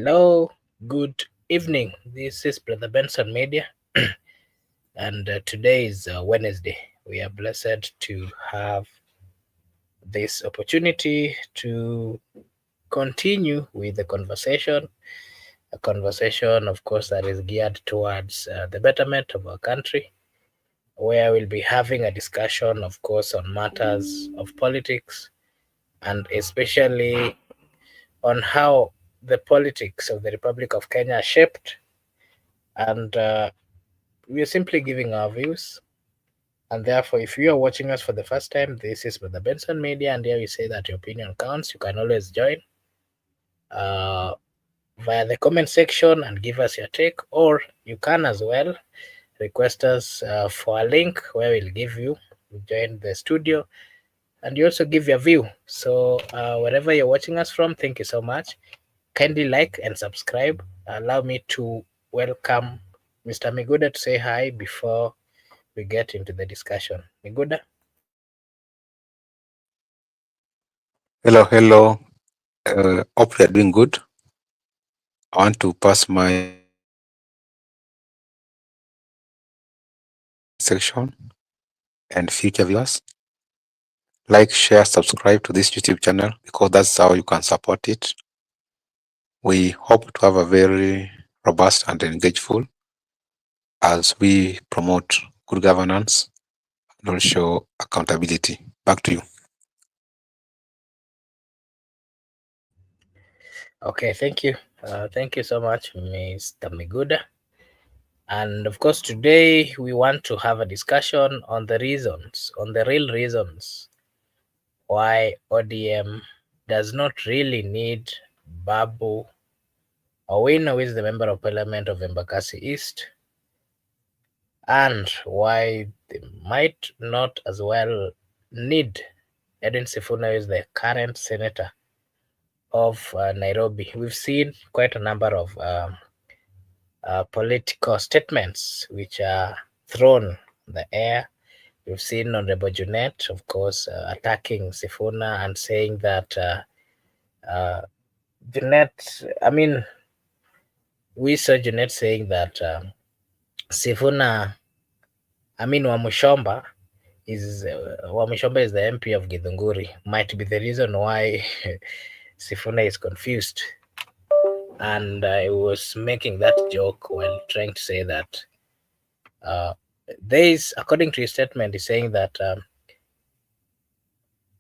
Hello, good evening. This is Brother Benson Media, and today is Wednesday. We are blessed to have this opportunity to continue with the conversation. A conversation, of course, that is geared towards the betterment of our country, where we'll be having a discussion, of course, on matters of politics and especially on how the politics of the Republic of Kenya are shaped and we are simply giving our views. And therefore, if you are watching us for the first time, this is the Benson Media, and here we say that your opinion counts. You can always join uh, via the comment section and give us your take, or you can as well request us for a link where we'll give you join the studio and you also give your view. So, wherever you're watching us from, thank you so much. Kindly like and subscribe. Allow me to welcome Mr. Miguda to say hi before we get into the discussion. Miguda? Hello, hello. Hope you are doing good. I want to pass my section and future viewers. Like, share, subscribe to this YouTube channel because that's how you can support it. We hope to have a very robust and engageful as we promote good governance and also accountability. Back to you. Okay, thank you. Thank you so much, Mr. Miguda. And of course, today we want to have a discussion on the reasons, on the real reasons why ODM does not really need Babu Owino, who is the Member of Parliament of Embakasi East, and why they might not as well need Edwin Sifuna, who is the current senator of Nairobi. We've seen quite a number of political statements which are thrown in the air. We've seen Honorable Junet, of course, attacking Sifuna and saying that uh, Junet, I mean, we saw Junet saying that Sifuna, I mean, Wamushomba is the MP of Githunguri, might be the reason why Sifuna is confused. And I was making that joke while trying to say that uh, there is, according to his statement, he's saying that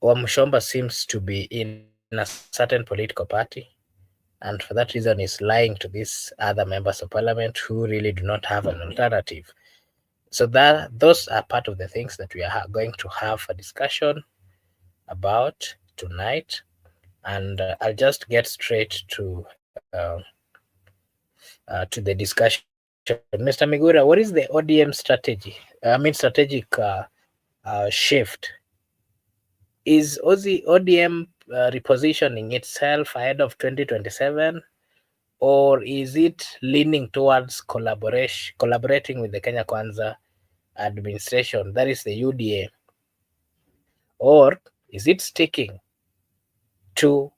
Wamushomba seems to be in a certain political party, and for that reason is lying to these other members of parliament who really do not have an alternative. So that those are part of the things that we are going to have a discussion about tonight, and I'll just get straight to the discussion. Mr. Migura, what is the ODM strategy? I mean, strategic shift. Is ODM repositioning itself ahead of 2027, or is it leaning towards collaborating with the Kenya Kwanza administration, that is the UDA, or is it sticking to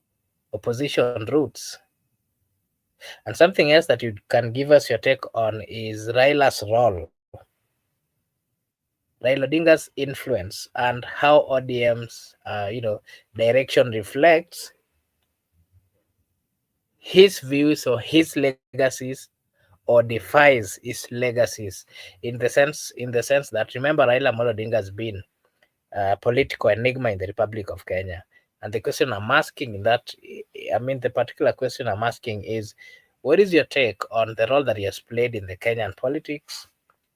opposition roots? And something else that you can give us your take on is Raila's role, Raila Odinga's influence, and how ODM's direction reflects his views or his legacies or defies his legacies, in the sense that, remember, Raila Amolo Odinga has been a political enigma in the Republic of Kenya. And the question I'm asking in that, I mean, the particular question I'm asking is, what is your take on the role that he has played in the Kenyan politics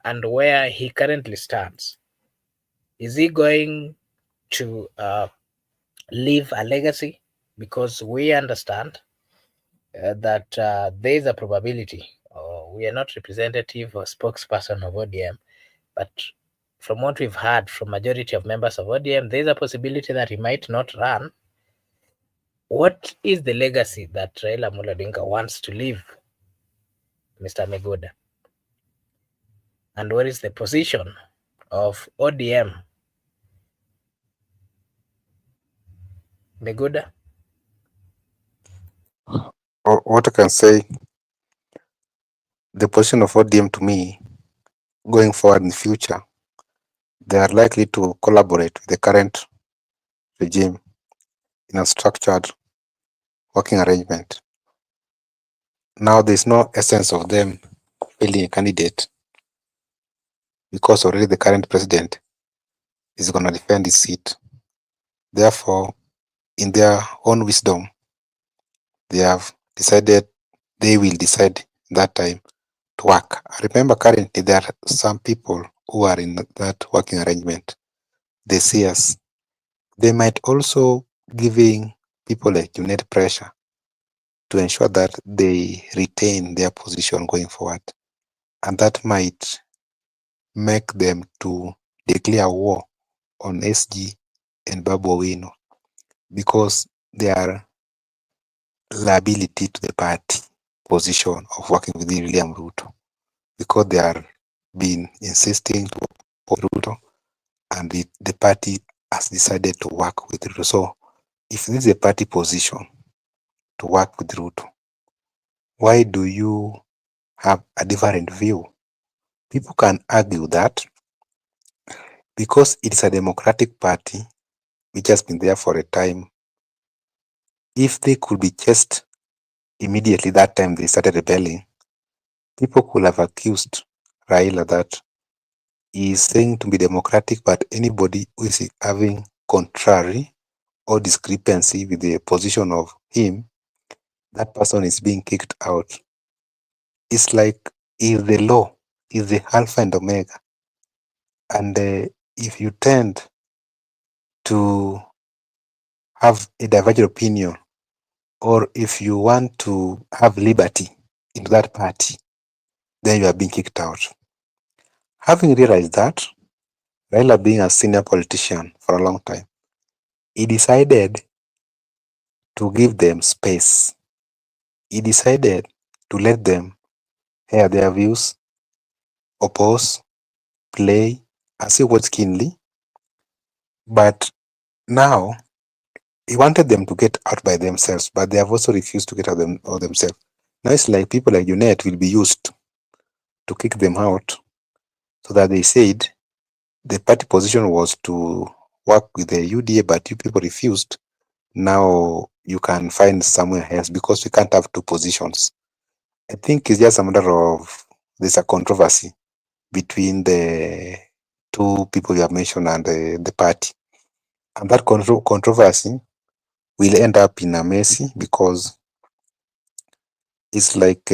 and where he currently stands? Is he going to leave a legacy? Because we understand that there is a probability. We are not representative or spokesperson of ODM, but from what we've heard from majority of members of ODM, there is a possibility that he might not run. What is the legacy that Raila Amolo Odinga wants to leave, Mr. Megoda? And what is the position of ODM? Megoda? or what I can say, the position of ODM to me, going forward in the future, they are likely to collaborate with the current regime in a structured working arrangement. Now there's no essence of them failing a candidate because already the current president is going to defend his seat. Therefore, in their own wisdom, they have decided they will decide that time to work. Remember, currently there are some people who are in that working arrangement. They see us. They might also giving people like Junet pressure to ensure that they retain their position going forward, and that might make them to declare war on SG and Babu because they are liability to the party position of working with William Ruto, because they are been insisting to oppose Ruto, and the party has decided to work with Ruto. So if this is a party position to work with Ruto, why do you have a different view? People can argue that because it is a democratic party which has been there for a time, if they could be chased immediately that time they started rebelling, people could have accused Raila that he is saying to be democratic, but anybody who is having contrary or discrepancy with the position of him, that person is being kicked out. It's like is the law, is the alpha and omega. And if you tend to have a divergent opinion, or if you want to have liberty in that party, then you are being kicked out. Having realized that, Raila being a senior politician for a long time, he decided to give them space. He decided to let them air their views, oppose, play, and see what's keenly. But now he wanted them to get out by themselves, but they have also refused to get out of themselves. Now it's like people like Junet will be used to kick them out, so that they said the party position was to work with the UDA, but you people refused. Now you can find somewhere else because we can't have two positions. I think it's just a matter of there's a controversy between the two people you have mentioned and the party. And that controversy will end up in a messy because it's like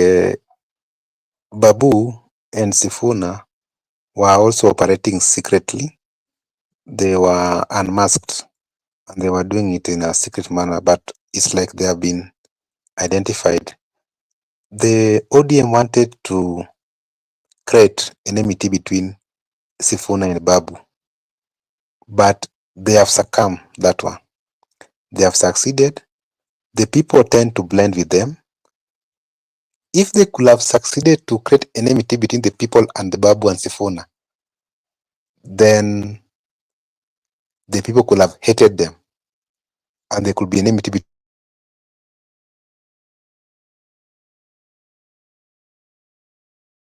Babu and Sifuna were also operating secretly. They were unmasked and they were doing it in a secret manner, but it's like they have been identified. The ODM wanted to create enmity between Sifuna and Babu, but they have succumbed that one. They have succeeded. The people tend to blend with them. If they could have succeeded to create enmity between the people and the Babu and Sifuna, then the people could have hated them and there could be enmity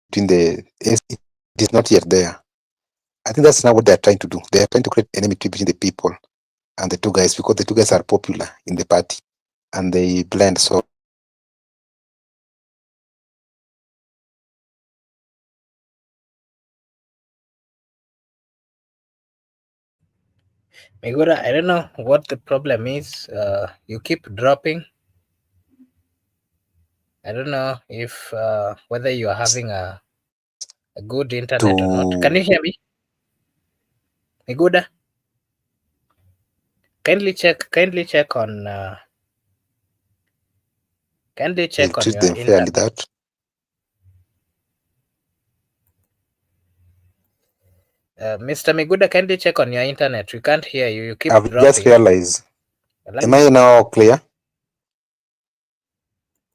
between the. It is not yet there. I think that's now what they're trying to do. They're trying to create enmity between the people and the two guys because the two guys are popular in the party and they blend. So Megura, I don't know what the problem is. You keep dropping. I don't know if whether you are having a good internet or not. Can to you hear me, Miguda? Kindly check on kindly will check on treat your them fairly. internet. That Mr. Miguda, kindly check on your internet. We can't hear you. You keep I've just dropping. realized. Allow Am me, I now clear?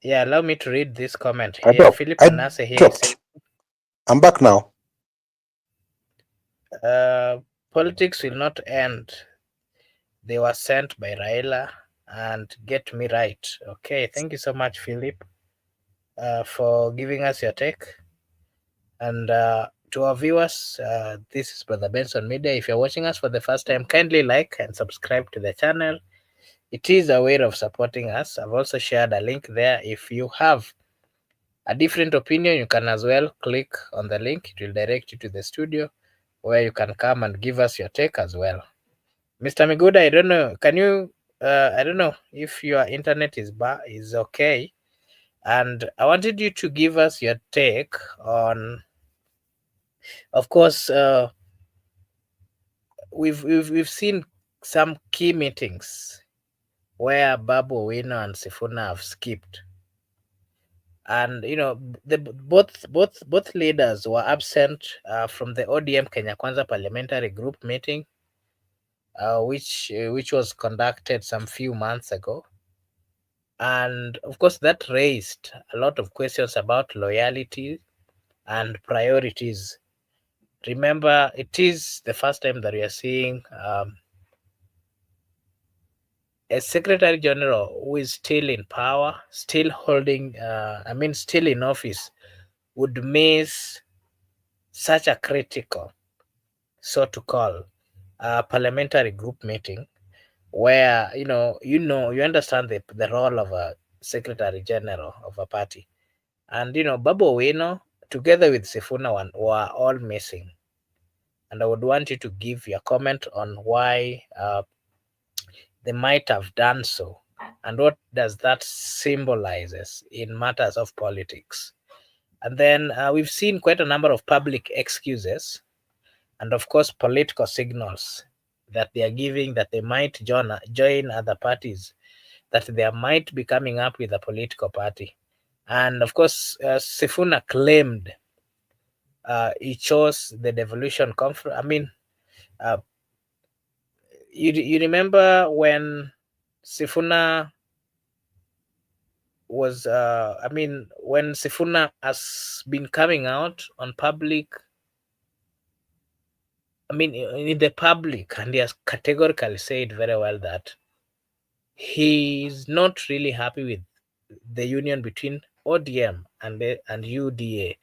yeah, allow me to read this comment I here. dropped. Philip I Manasseh here is saying, dropped. I'm back now. uh, politics will not end. They were sent by Raila and get me right. Okay, thank you so much, Philip, for giving us your take. And to our viewers, this is Brother Benson Media. If you're watching us for the first time, kindly like and subscribe to the channel. It is a way of supporting us. I've also shared a link there. If you have a different opinion, you can as well click on the link. It will direct you to the studio where you can come and give us your take as well. Mr. Miguda, I don't know. Can you? I don't know if your internet is okay, and I wanted you to give us your take on. Of course, we've seen some key meetings where Babu, Wino, and Sifuna have skipped, and the both leaders were absent from the ODM Kenya Kwanza parliamentary group meeting, which was conducted some few months ago. And of course, that raised a lot of questions about loyalty and priorities. Remember, it is the first time that we are seeing a Secretary General who is still in power, still holding, still in office, would miss such a critical, so to call, parliamentary group meeting where you understand the role of a Secretary General of a party. And Babu Owino, together with Sifuna, were all missing. And I would want you to give your comment on why they might have done so, and what does that symbolizes in matters of politics. And then we've seen quite a number of public excuses, and of course political signals that they are giving that they might join other parties, that they might be coming up with a political party. And of course, Sifuna claimed he chose the devolution conference. Uh, you remember when Sifuna was, when Sifuna has been coming out on public, in the public, and he has categorically said very well that he's not really happy with the union between ODM and UDA.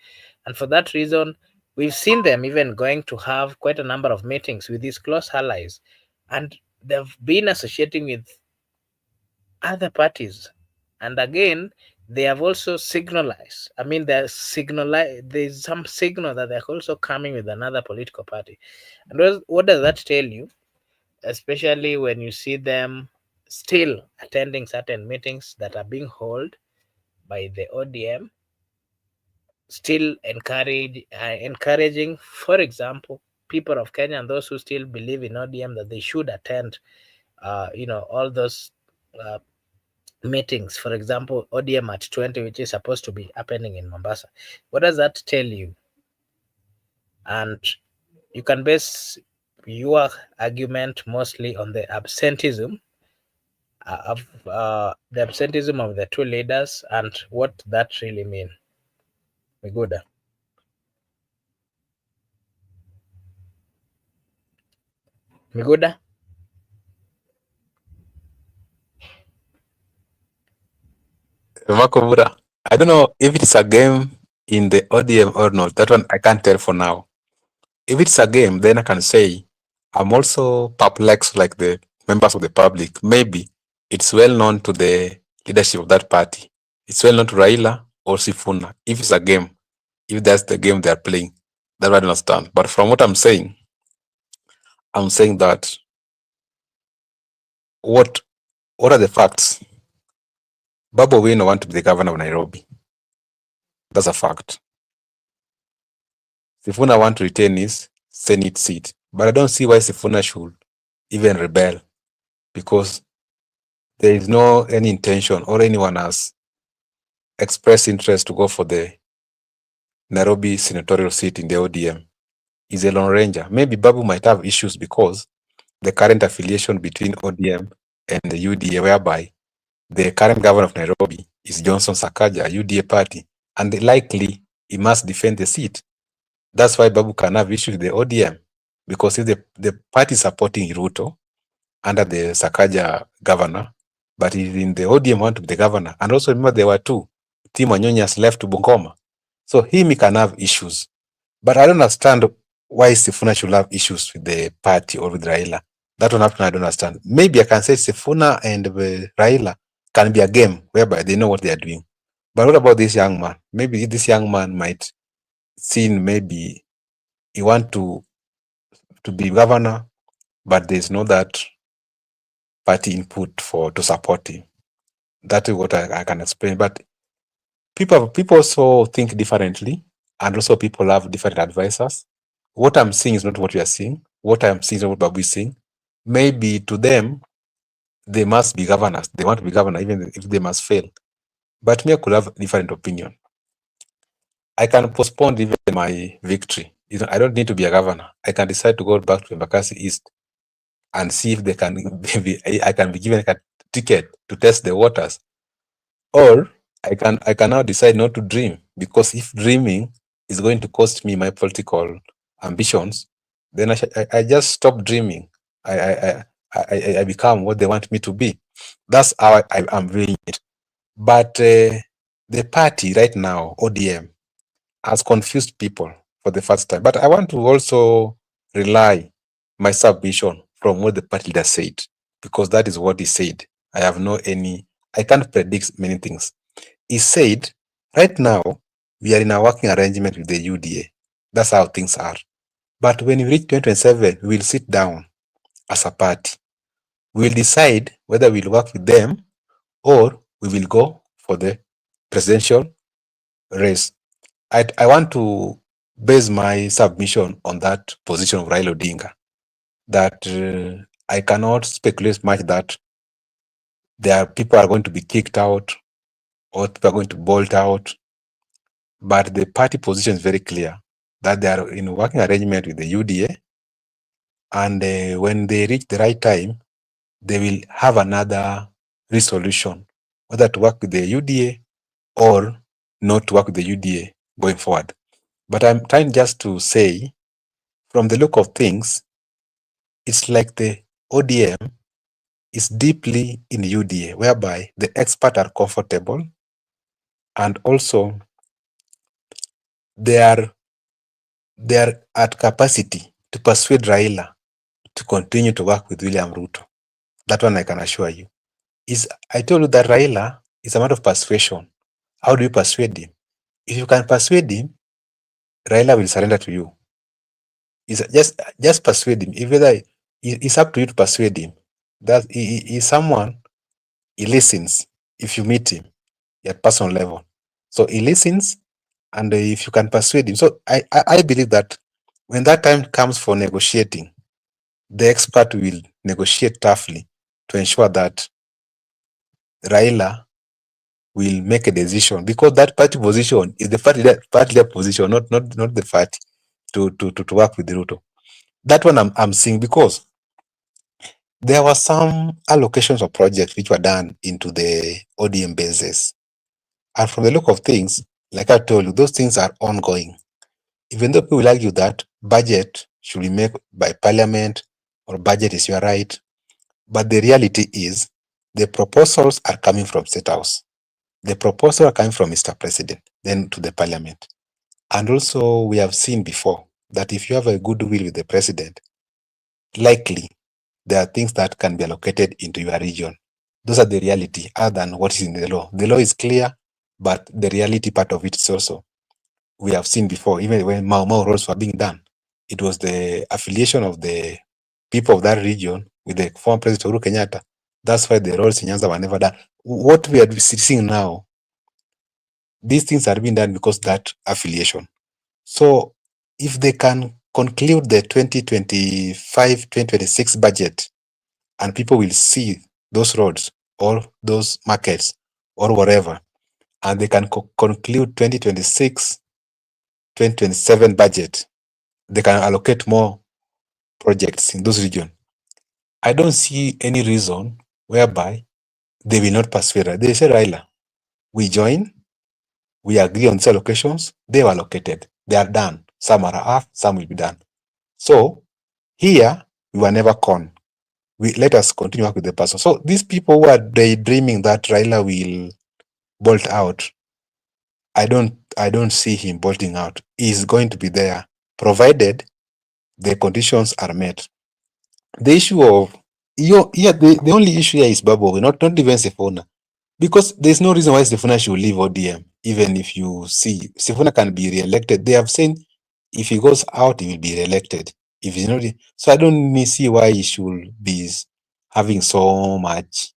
And for that reason, we've seen them even going to have quite a number of meetings with these close allies. And they've been associating with other parties. And again, they have also signalized. There's some signal that they're also coming with another political party. And what does that tell you? Especially when you see them still attending certain meetings that are being held by the ODM, still encouraging, for example, people of Kenya and those who still believe in ODM that they should attend, all those uh, meetings. For example, ODM at 20, which is supposed to be happening in Mombasa. What does that tell you? And you can base your argument mostly on the absenteeism of the two leaders and what that really mean. Miguda. Miguda. Makobura, I don't know if it's a game in the ODM or not. That one I can't tell for now. If it's a game, then I can say I'm also perplexed like the members of the public. Maybe it's well known to the leadership of that party. It's well known to Raila or Sifuna. If it's a game, if that's the game they're playing, that I don't understand. But from what I'm saying that what are the facts? Babu Owino want to be the governor of Nairobi. That's a fact. Sifuna want to retain his Senate seat. But I don't see why Sifuna should even rebel, because there is no any intention or anyone has expressed interest to go for the Nairobi senatorial seat in the ODM. He's a lone ranger. Maybe Babu might have issues because the current affiliation between ODM and the UDA, whereby the current governor of Nairobi is Johnson Sakaja, UDA party, and likely he must defend the seat. That's why Babu can have issues with the ODM, because if the party supporting Ruto under the Sakaja governor, but in the ODM want to be the governor. And also remember there were two. Tim Wanyonyi has left to Bungoma. So he can have issues. But I don't understand why Sifuna should have issues with the party or with Raila. That one I don't understand. Maybe I can say Sifuna and Raila can be a game whereby they know what they are doing. But what about this young man? Maybe this young man might see maybe he want to be governor, but there's no that party input to support him. That is what I can explain. But people also think differently, and also people have different advisors. What I'm seeing is not what you are seeing. What I'm seeing is not what Babu is seeing. Maybe to them, they must be governors. They want to be governor, even if they must fail. But me, I could have different opinion. I can postpone even my victory. I don't need to be a governor. I can decide to go back to Embakasi East and see if they can. I can be given a ticket to test the waters, or I can now decide not to dream, because if dreaming is going to cost me my political ambitions, then I just stop dreaming. I become what they want me to be. That's how I'm viewing it. But the party right now, ODM, has confused people for the first time. But I want to also rely my submission from what the party leader said, because that is what he said. I can't predict many things. He said, right now, we are in a working arrangement with the UDA. That's how things are. But when we reach 2027, we will sit down as a party. We will decide whether we'll work with them or we will go for the presidential race. I want to base my submission on that position of Raila Odinga, that I cannot speculate much that people are going to be kicked out or people are going to bolt out. But the party position is very clear that they are in working arrangement with the UDA, and when they reach the right time, they will have another resolution, whether to work with the UDA or not to work with the UDA going forward. But I'm trying just to say, from the look of things, it's like the ODM is deeply in UDA, whereby the experts are comfortable, and also they are at capacity to persuade Raila to continue to work with William Ruto. That one I can assure you. I told you that Raila is a matter of persuasion. How do you persuade him? If you can persuade him, Raila will surrender to you. Just persuade him. It's up to you to persuade him. That he's someone, he listens if you meet him at personal level. So he listens, and if you can persuade him. So I believe that when that time comes for negotiating, the expert will negotiate toughly to ensure that Raila will make a decision, because that party position is the party position, not the party to work with the Ruto. That one I'm seeing, because there were some allocations of projects which were done into the ODM bases. And from the look of things, like I told you, those things are ongoing. Even though people will argue that budget should be made by parliament or budget is your right, but the reality is the proposals are coming from State House. The proposals are coming from Mr. President, then to the parliament. And also we have seen before that if you have a good will with the president, likely there are things that can be allocated into your region. Those are the reality, other than what is in the law. The law is clear, but the reality part of it is also, we have seen before, even when Mau Mau roads were being done, it was the affiliation of the people of that region with the former President Uhuru Kenyatta. That's why the roads in Nyanza were never done. What we are seeing now, these things are being done because that affiliation. So if they can conclude the 2025-2026 budget, and people will see those roads or those markets or whatever, and they can conclude 2026-2027 budget, they can allocate more projects in those regions. I don't see any reason whereby they will not persuade. They say, Raila, we join, we agree on these allocations, they were allocated, they are done. Some are half, some will be done. So here, we were never con. let us continue work with the person. So these people who are daydreaming that Raila will bolt out, I don't see him bolting out. He's going to be there, provided the conditions are met. The issue of the only issue here is Babu, not even Sifuna. Because there's no reason why Sifuna should leave ODM, even if you see Sifuna can be re-elected. They have said if he goes out, he will be re-elected. If he's not, so I don't see why he should be having so much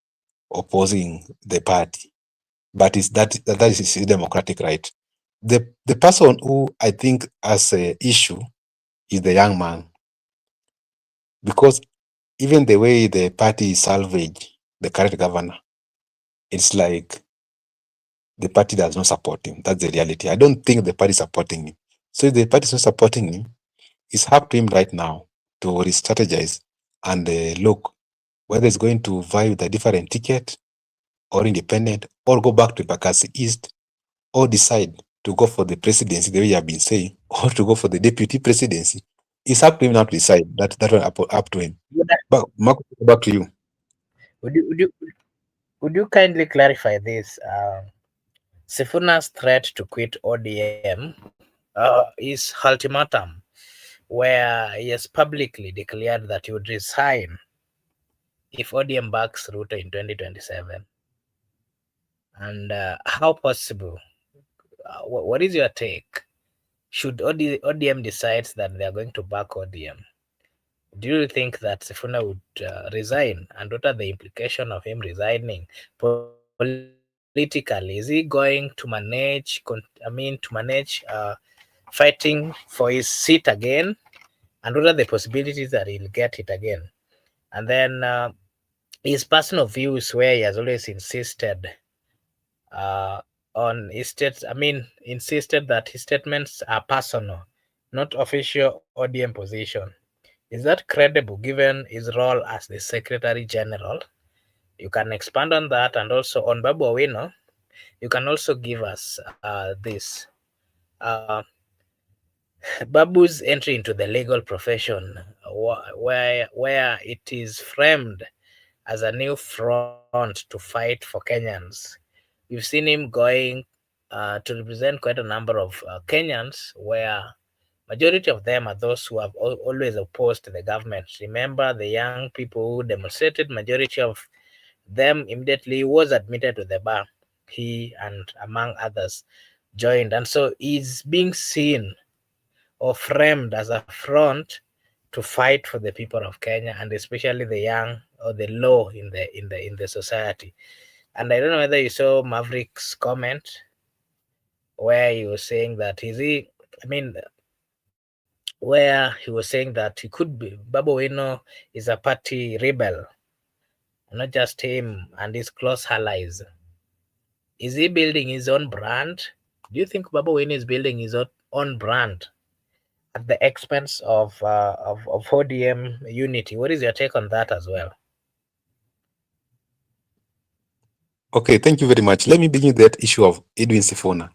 opposing the party. But it's that is his democratic right. The person who I think has a issue is the young man, because even the way the party salvage the current governor, it's like the party does not support him. That's the reality. I don't think the party is supporting him. So if the party is not supporting him, it's up to him right now to re-strategize and look whether it's going to vie with a different ticket or independent, or go back to Bakassi East, or decide to go for the presidency, the way you have been saying, or to go for the deputy presidency. It's up to him now to decide. That one up to him. Would, But Marco, back to you. would you would you would you kindly clarify this? Sifuna's threat to quit ODM is ultimatum, where he has publicly declared that he would resign if ODM backs Ruto in 2027. And how possible? What is your take? Should ODM decides that they are going to back ODM, do you think that Sifuna would resign? And what are the implications of him resigning politically? Is he going to fighting for his seat again? And what are the possibilities that he'll get it again? And then his personal views, where he has always insisted uh, insisted that his statements are personal, not official ODM position. Is that credible given his role as the Secretary General? You can expand on that, and also on Babu Owino. You can also give us this. Uh, Babu's entry into the legal profession, where it is framed as a new front to fight for Kenyans. We've seen him going to represent quite a number of Kenyans, where majority of them are those who have always opposed the government. Remember the young people who demonstrated, majority of them immediately was admitted to the bar. He and among others joined. And so he's being seen or framed as a front to fight for the people of Kenya, and especially the young or the low in the society. And I don't know whether you saw Maverick's comment where he was saying that is he I mean where he was saying that he could be Babu Wino is a party rebel, not just him and his close allies. Is he building his own brand? Do you think Babu Wino is building his own brand at the expense of ODM unity? What is your take on that as well? Okay, thank you very much. Let me begin with that issue of Edwin Sifuna.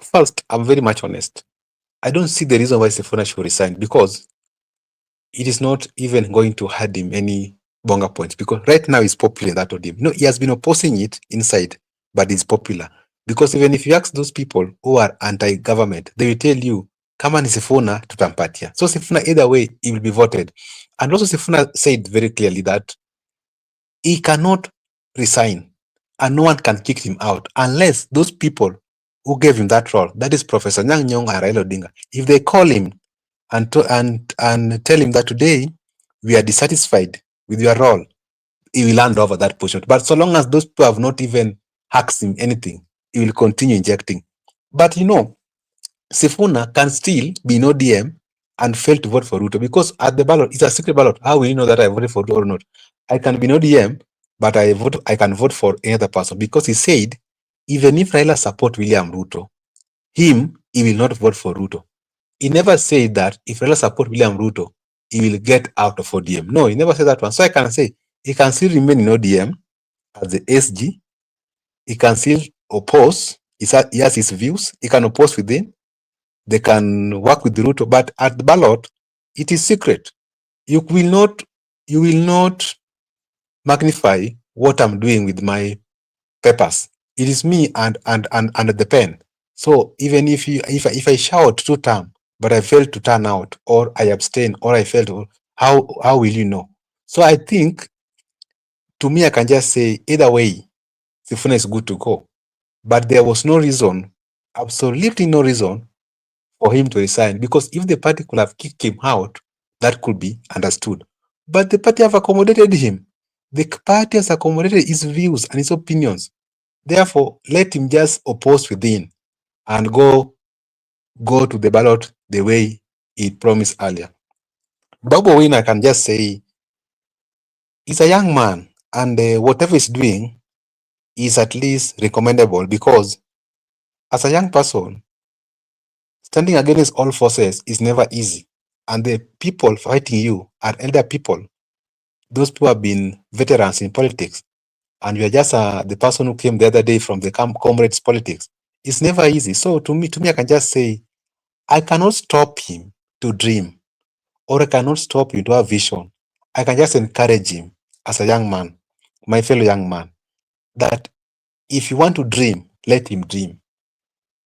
First, I'm very much honest. I don't see the reason why Sifuna should resign, because it is not even going to add him any bonga points, because right now he's popular in that ODM. No, he has been opposing it inside, but he's popular. Because even if you ask those people who are anti-government, they will tell you, kama ni Sifuna tutampatia. So Sifuna, either way, he will be voted. And also Sifuna said very clearly that he cannot resign and no one can kick him out unless those people who gave him that role, that is Professor Nyang' Nyong'o and Raila Odinga, if they call him and tell him that today we are dissatisfied with your role, he will hand over that position. But so long as those people have not even asked him anything, he will continue injecting. But Sifuna can still be in ODM and fail to vote for Ruto, because at the ballot, it's a secret ballot. How will you know that I voted for Ruto or not? I can be in ODM, but I can vote for any other person, because he said even if Raila support William Ruto, he will not vote for Ruto. He never said that if Raila support William Ruto, he will get out of ODM. No, he never said that one. So I can say he can still remain in ODM as the SG. He can still oppose. He has his views. He can oppose within. They can work with Ruto, but at the ballot, it is secret. You you will not magnify what I'm doing with my papers. It is me and the pen. So even if I shout 2 times, but I fail to turn out, or I abstain, or I fail to, how will you know? So I think, to me, I can just say either way, Sifuna is good to go. But there was no reason, absolutely no reason, for him to resign, because if the party could have kicked him out, that could be understood. But the party have accommodated him. The party has accommodated his views and his opinions. Therefore, let him just oppose within and go to the ballot the way he promised earlier. Babu Win, I can just say, he's a young man, and whatever he's doing is at least recommendable, because as a young person, standing against all forces is never easy. And the people fighting you are elder people. Those people have been veterans in politics. And you are just the person who came the other day from the comrades politics. It's never easy. So to me, I can just say, I cannot stop him to dream, or I cannot stop him to have vision. I can just encourage him as a young man, my fellow young man, that if you want to dream, let him dream.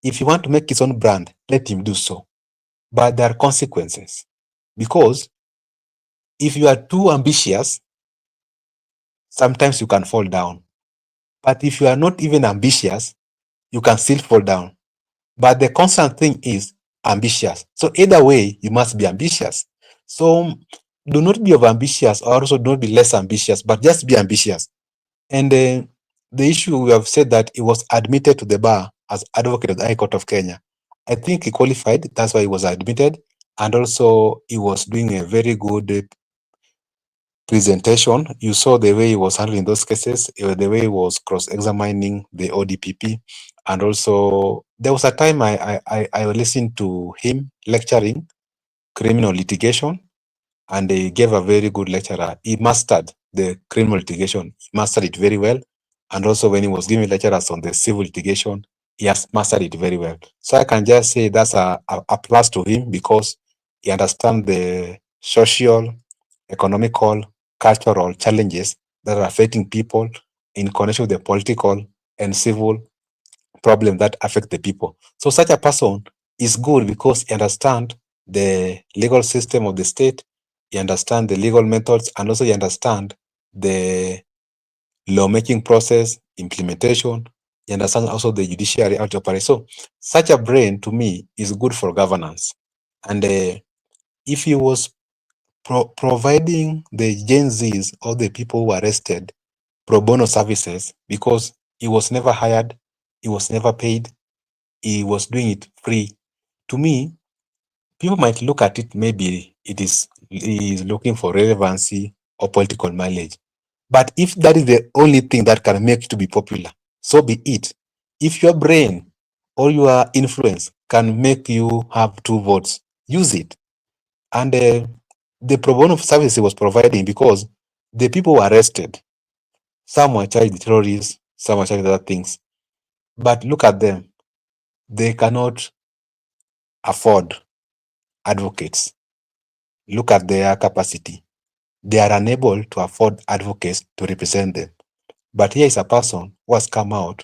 If you want to make his own brand, let him do so. But there are consequences, because if you are too ambitious, sometimes you can fall down. But if you are not even ambitious, you can still fall down. But the constant thing is ambitious. So either way, you must be ambitious. So do not be over ambitious, or also do not be less ambitious, but just be ambitious. And the issue, we have said that he was admitted to the bar as advocate of the High Court of Kenya. I think he qualified. That's why he was admitted. And also, he was doing a very good presentation. You saw the way he was handling those cases, the way he was cross-examining the ODPP. And also, there was a time I listened to him lecturing criminal litigation, and he gave a very good lecture. He mastered the criminal litigation. He mastered it very well. And also, when he was giving lectures on the civil litigation, he has mastered it very well. So I can just say that's a plus to him, because he understands the social, economical, cultural challenges that are affecting people in connection with the political and civil problem that affect the people. So such a person is good, because he understands the legal system of the state, he understands the legal methods, and also he understands the lawmaking process, implementation, he understands also the judiciary how to operate. So such a brain, to me, is good for governance. And if he was providing the Gen Zs, or the people who were arrested, pro bono services, because he was never hired, he was never paid, he was doing it free. To me, people might look at it, maybe he is looking for relevancy or political mileage. But if that is the only thing that can make you to be popular, so be it. If your brain or your influence can make you have 2 votes, use it. And the pro bono service he was providing, because the people were arrested, some were charged with terrorists, some were charged with other things. But look at them. They cannot afford advocates. Look at their capacity. They are unable to afford advocates to represent them. But here is a person who has come out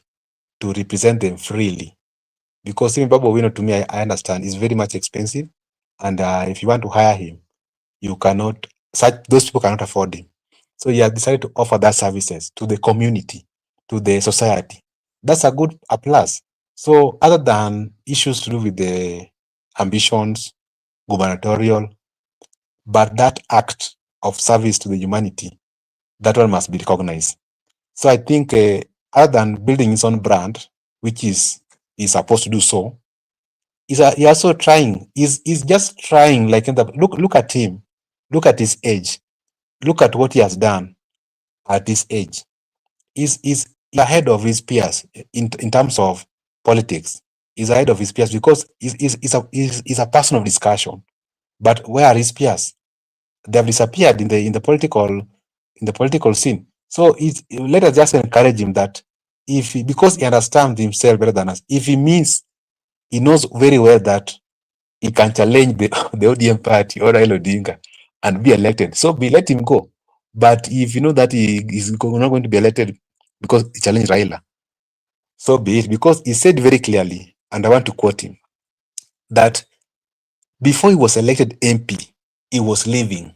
to represent them freely. Because even Babu Wino, to me, I understand, is very much expensive. And if you want to hire him, you cannot, those people cannot afford him. So he has decided to offer that services to the community, to the society. That's a plus. So other than issues to do with the ambitions, gubernatorial, but that act of service to the humanity, that one must be recognized. So I think other than building his own brand, which he's supposed to do so, he's also trying, he's just trying, like, look at him, look at his age, look at what he has done at this age. He's ahead of his peers in terms of politics. He's ahead of his peers, because he's a person of discussion. But where are his peers? They have disappeared in the political scene. So let us just encourage him that, because he understands himself better than us, if he means, he knows very well that he can challenge the ODM party or Raila Odinga and be elected. So let him go. But if you know that he is not going to be elected because he challenged Raila, so be it. Because he said very clearly, and I want to quote him, that before he was elected MP, he was living.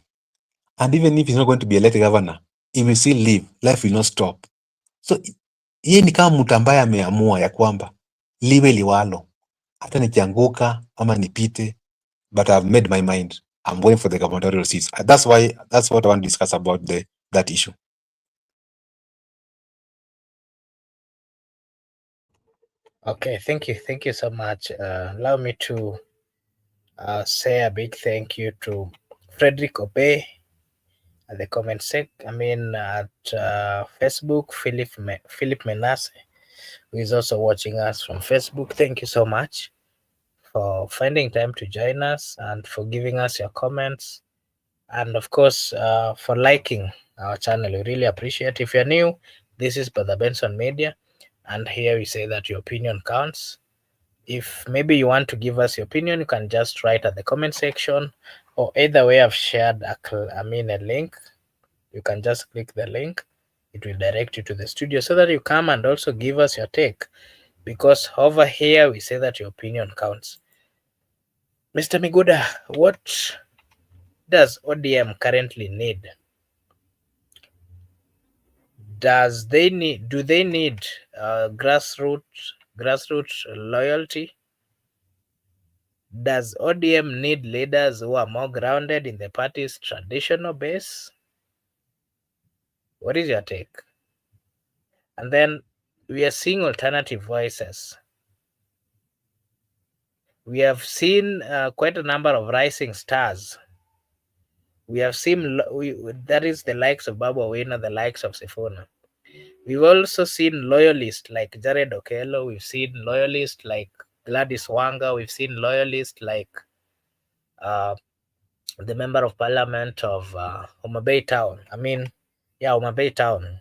And even if he's not going to be elected governor, he will still live. Life will not stop. So yeye ni kama mtu ambaye ameamua ya kwamba liwe liwalo, hata nikianguka ama nipite, but I've made my mind. I'm going for the gubernatorial seats. That's what I want to discuss about that issue. Okay, thank you so much. Allow me to say a big thank you to Frederick Obey at the comment sec. I mean, at Facebook, Philip Menasse, who is also watching us from Facebook. Thank you so much for finding time to join us and for giving us your comments. And of course, for liking our channel. We really appreciate. If you're new, this is Brother Benson Media, and here we say that your opinion counts. If maybe you want to give us your opinion, you can just write at the comment section, or either way, I've shared a link. You can just click the link. It will direct you to the studio so that you come and also give us your take. Because over here, we say that your opinion counts. Mr. Miguda, what does ODM currently need? Do they need grassroots loyalty? Does ODM need leaders who are more grounded in the party's traditional base? What is your take? And then we are seeing alternative voices. We have seen quite a number of rising stars. We have seen that is the likes of Babu, the likes of Sifuna. We've also seen loyalists like Jared Okello. We've seen loyalists like Gladys Wanga. We've seen loyalists like uh, the member of parliament of Homa Bay Town. Homa Bay Town.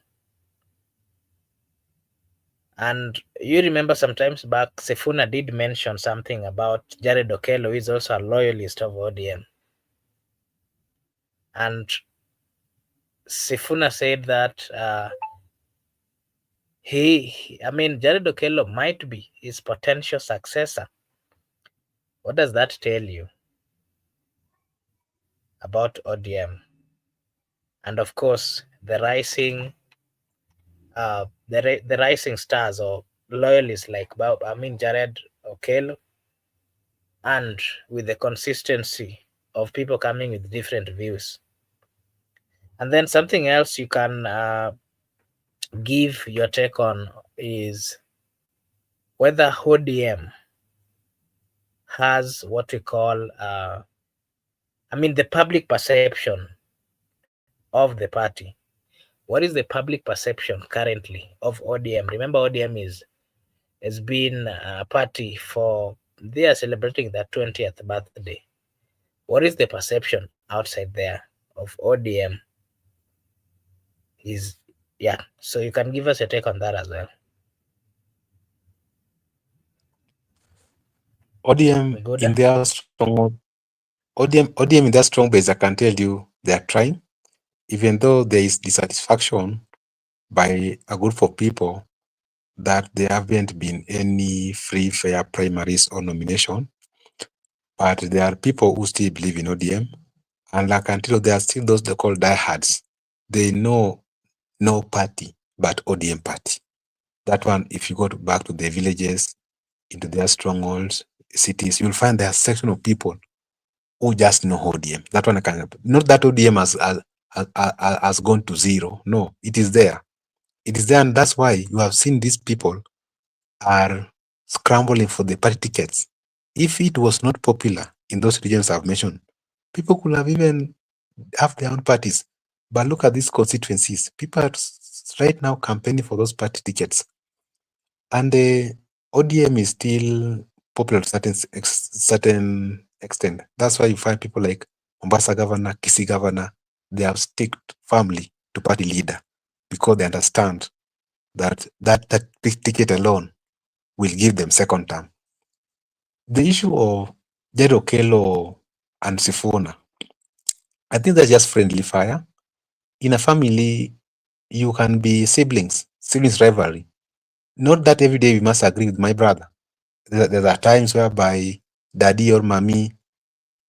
And you remember sometimes back, Sifuna did mention something about Jared Okello, who is also a loyalist of ODM. And Sifuna said that Jared Okello might be his potential successor. What does that tell you about ODM? And of course, the rising stars or loyalists like Jared Okello, and with the consistency of people coming with different views. And then something else you can give your take on is whether ODM has what we call the public perception of the party. What is the public perception currently of ODM? Remember, ODM has been a party for, they are celebrating their 20th birthday. What is the perception outside there of ODM? So you can give us a take on that as well. ODM in their strong ODM in their strong base, I can tell you they are trying, even though there is dissatisfaction by a group of people that there haven't been any free, fair primaries or nomination. But there are people who still believe in ODM. And like until there are still those they call diehards. They know no party but ODM party. That one, if you go back to the villages, into their strongholds, cities, you'll find there are a section of people who just know ODM. That one I can, not that ODM has gone to zero. No, it is there. It is there, and that's why you have seen these people are scrambling for the party tickets. If it was not popular in those regions I've mentioned, people could have even have their own parties. But look at these constituencies. People are right now campaigning for those party tickets. And the ODM is still popular to certain extent. That's why you find people like Mombasa governor, Kisii governor, they have stick firmly to party leader because they understand that big ticket alone will give them second term. The issue of Jed Okello and Sifuna, I think that's just friendly fire. in a family, you can be siblings rivalry. Not that every day we must agree with my brother. There are times whereby daddy or mommy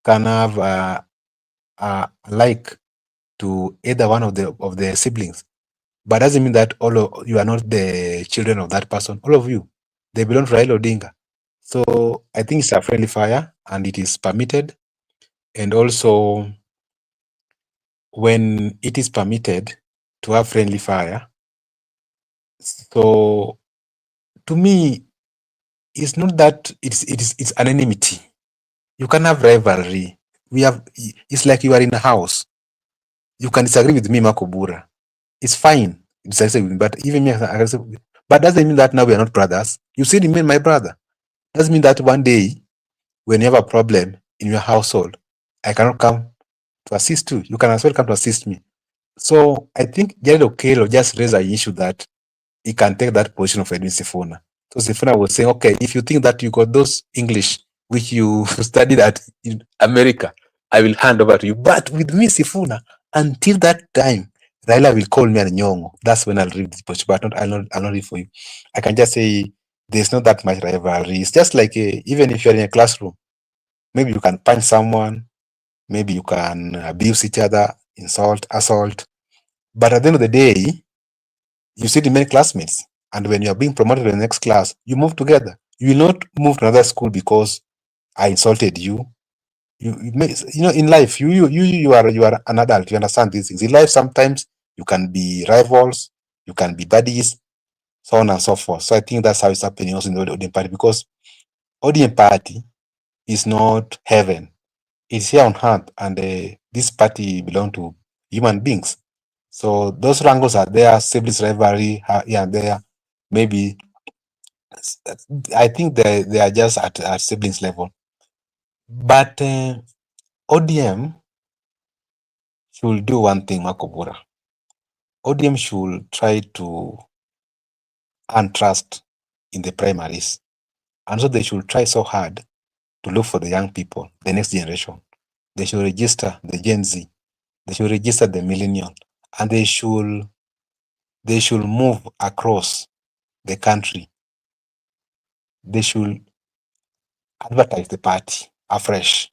can have a like to either one of the siblings, but doesn't mean that all of you are not the children of that person. All of you, they belong to Raila Odinga. So I think it's a friendly fire and it is permitted. And also, when it is permitted to have friendly fire, so to me, it's not that it's an enmity. You can have rivalry. It's like you are in a house. You can disagree with me, Makobura. It's fine. Disagree with me, but even me, I can say, but doesn't mean that now we are not brothers. You still remain my brother. Doesn't mean that one day when you have a problem in your household, I cannot come to assist you. You can as well come to assist me. So I think Jared Okelo just raised an issue that he can take that position of Edwin Sifuna. So Sifuna was saying, okay, if you think that you got those English which you studied at in America, I will hand over to you. But with me, Sifuna, until that time, Raila will call me an Nyongo. That's when I'll read this post, but I'll not read for you. I can just say there's not that much rivalry. It's just like even if you're in a classroom, maybe you can punch someone, maybe you can abuse each other, insult, assault. But at the end of the day, you still remain classmates. And when you are being promoted to the next class, you move together. You will not move to another school because I insulted you. In life, you are an adult. You understand these things. In life, sometimes you can be rivals, you can be buddies, so on and so forth. So I think that's how it's happening also in the ODM party, because ODM party is not heaven. It's here on earth, and this party belong to human beings. So those wrangles are there, siblings rivalry here and there. Maybe I think they are just at siblings level. But ODM should do one thing, Makobura. ODM should try to earn trust in the primaries. And so they should try so hard to look for the young people, the next generation. They should register the Gen Z. They should register the millennial. And they should move across the country. They should advertise the party afresh.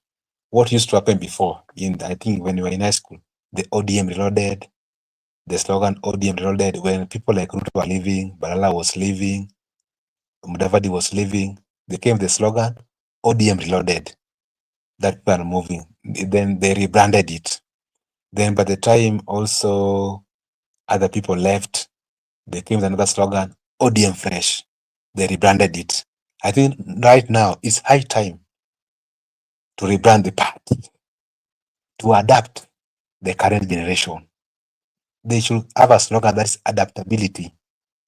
What used to happen before, I think when we were in high school, the ODM reloaded, the slogan ODM reloaded, when people like Ruto were leaving, Balala was leaving, Mudavadi was leaving, they came with the slogan ODM reloaded. That people are moving. Then they rebranded it. Then by the time also other people left, they came with another slogan, ODM fresh. They rebranded it. I think right now it's high time to rebrand the party, to adapt the current generation. They should have a slogan that's adaptability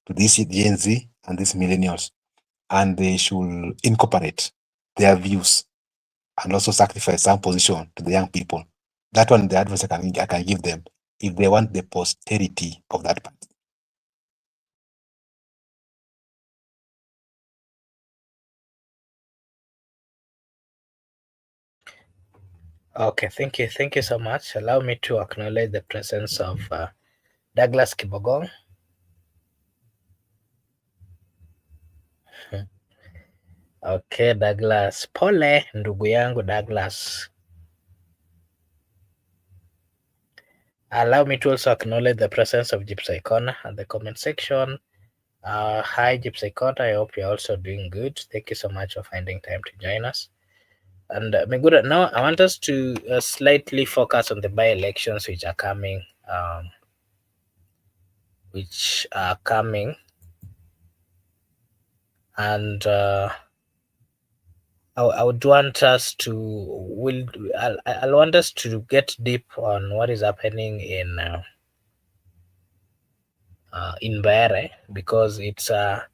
to this Gen Z and these millennials, and they should incorporate their views and also sacrifice some position to the young people. That one, the advice I can give them if they want the posterity of that party. Okay, thank you so much. Allow me to acknowledge the presence of Douglas Kibogong. Okay, Douglas, pole ndugu yangu Douglas. Allow me to also acknowledge the presence of Gypsy Corner at the comment section. Hi, Gypsy Corner. I hope you're also doing good. Thank you so much for finding time to join us. And Megura, now I want us to slightly focus on the by-elections which are coming. And I would want us to I'll want us to get deep on what is happening in Baere, because it's a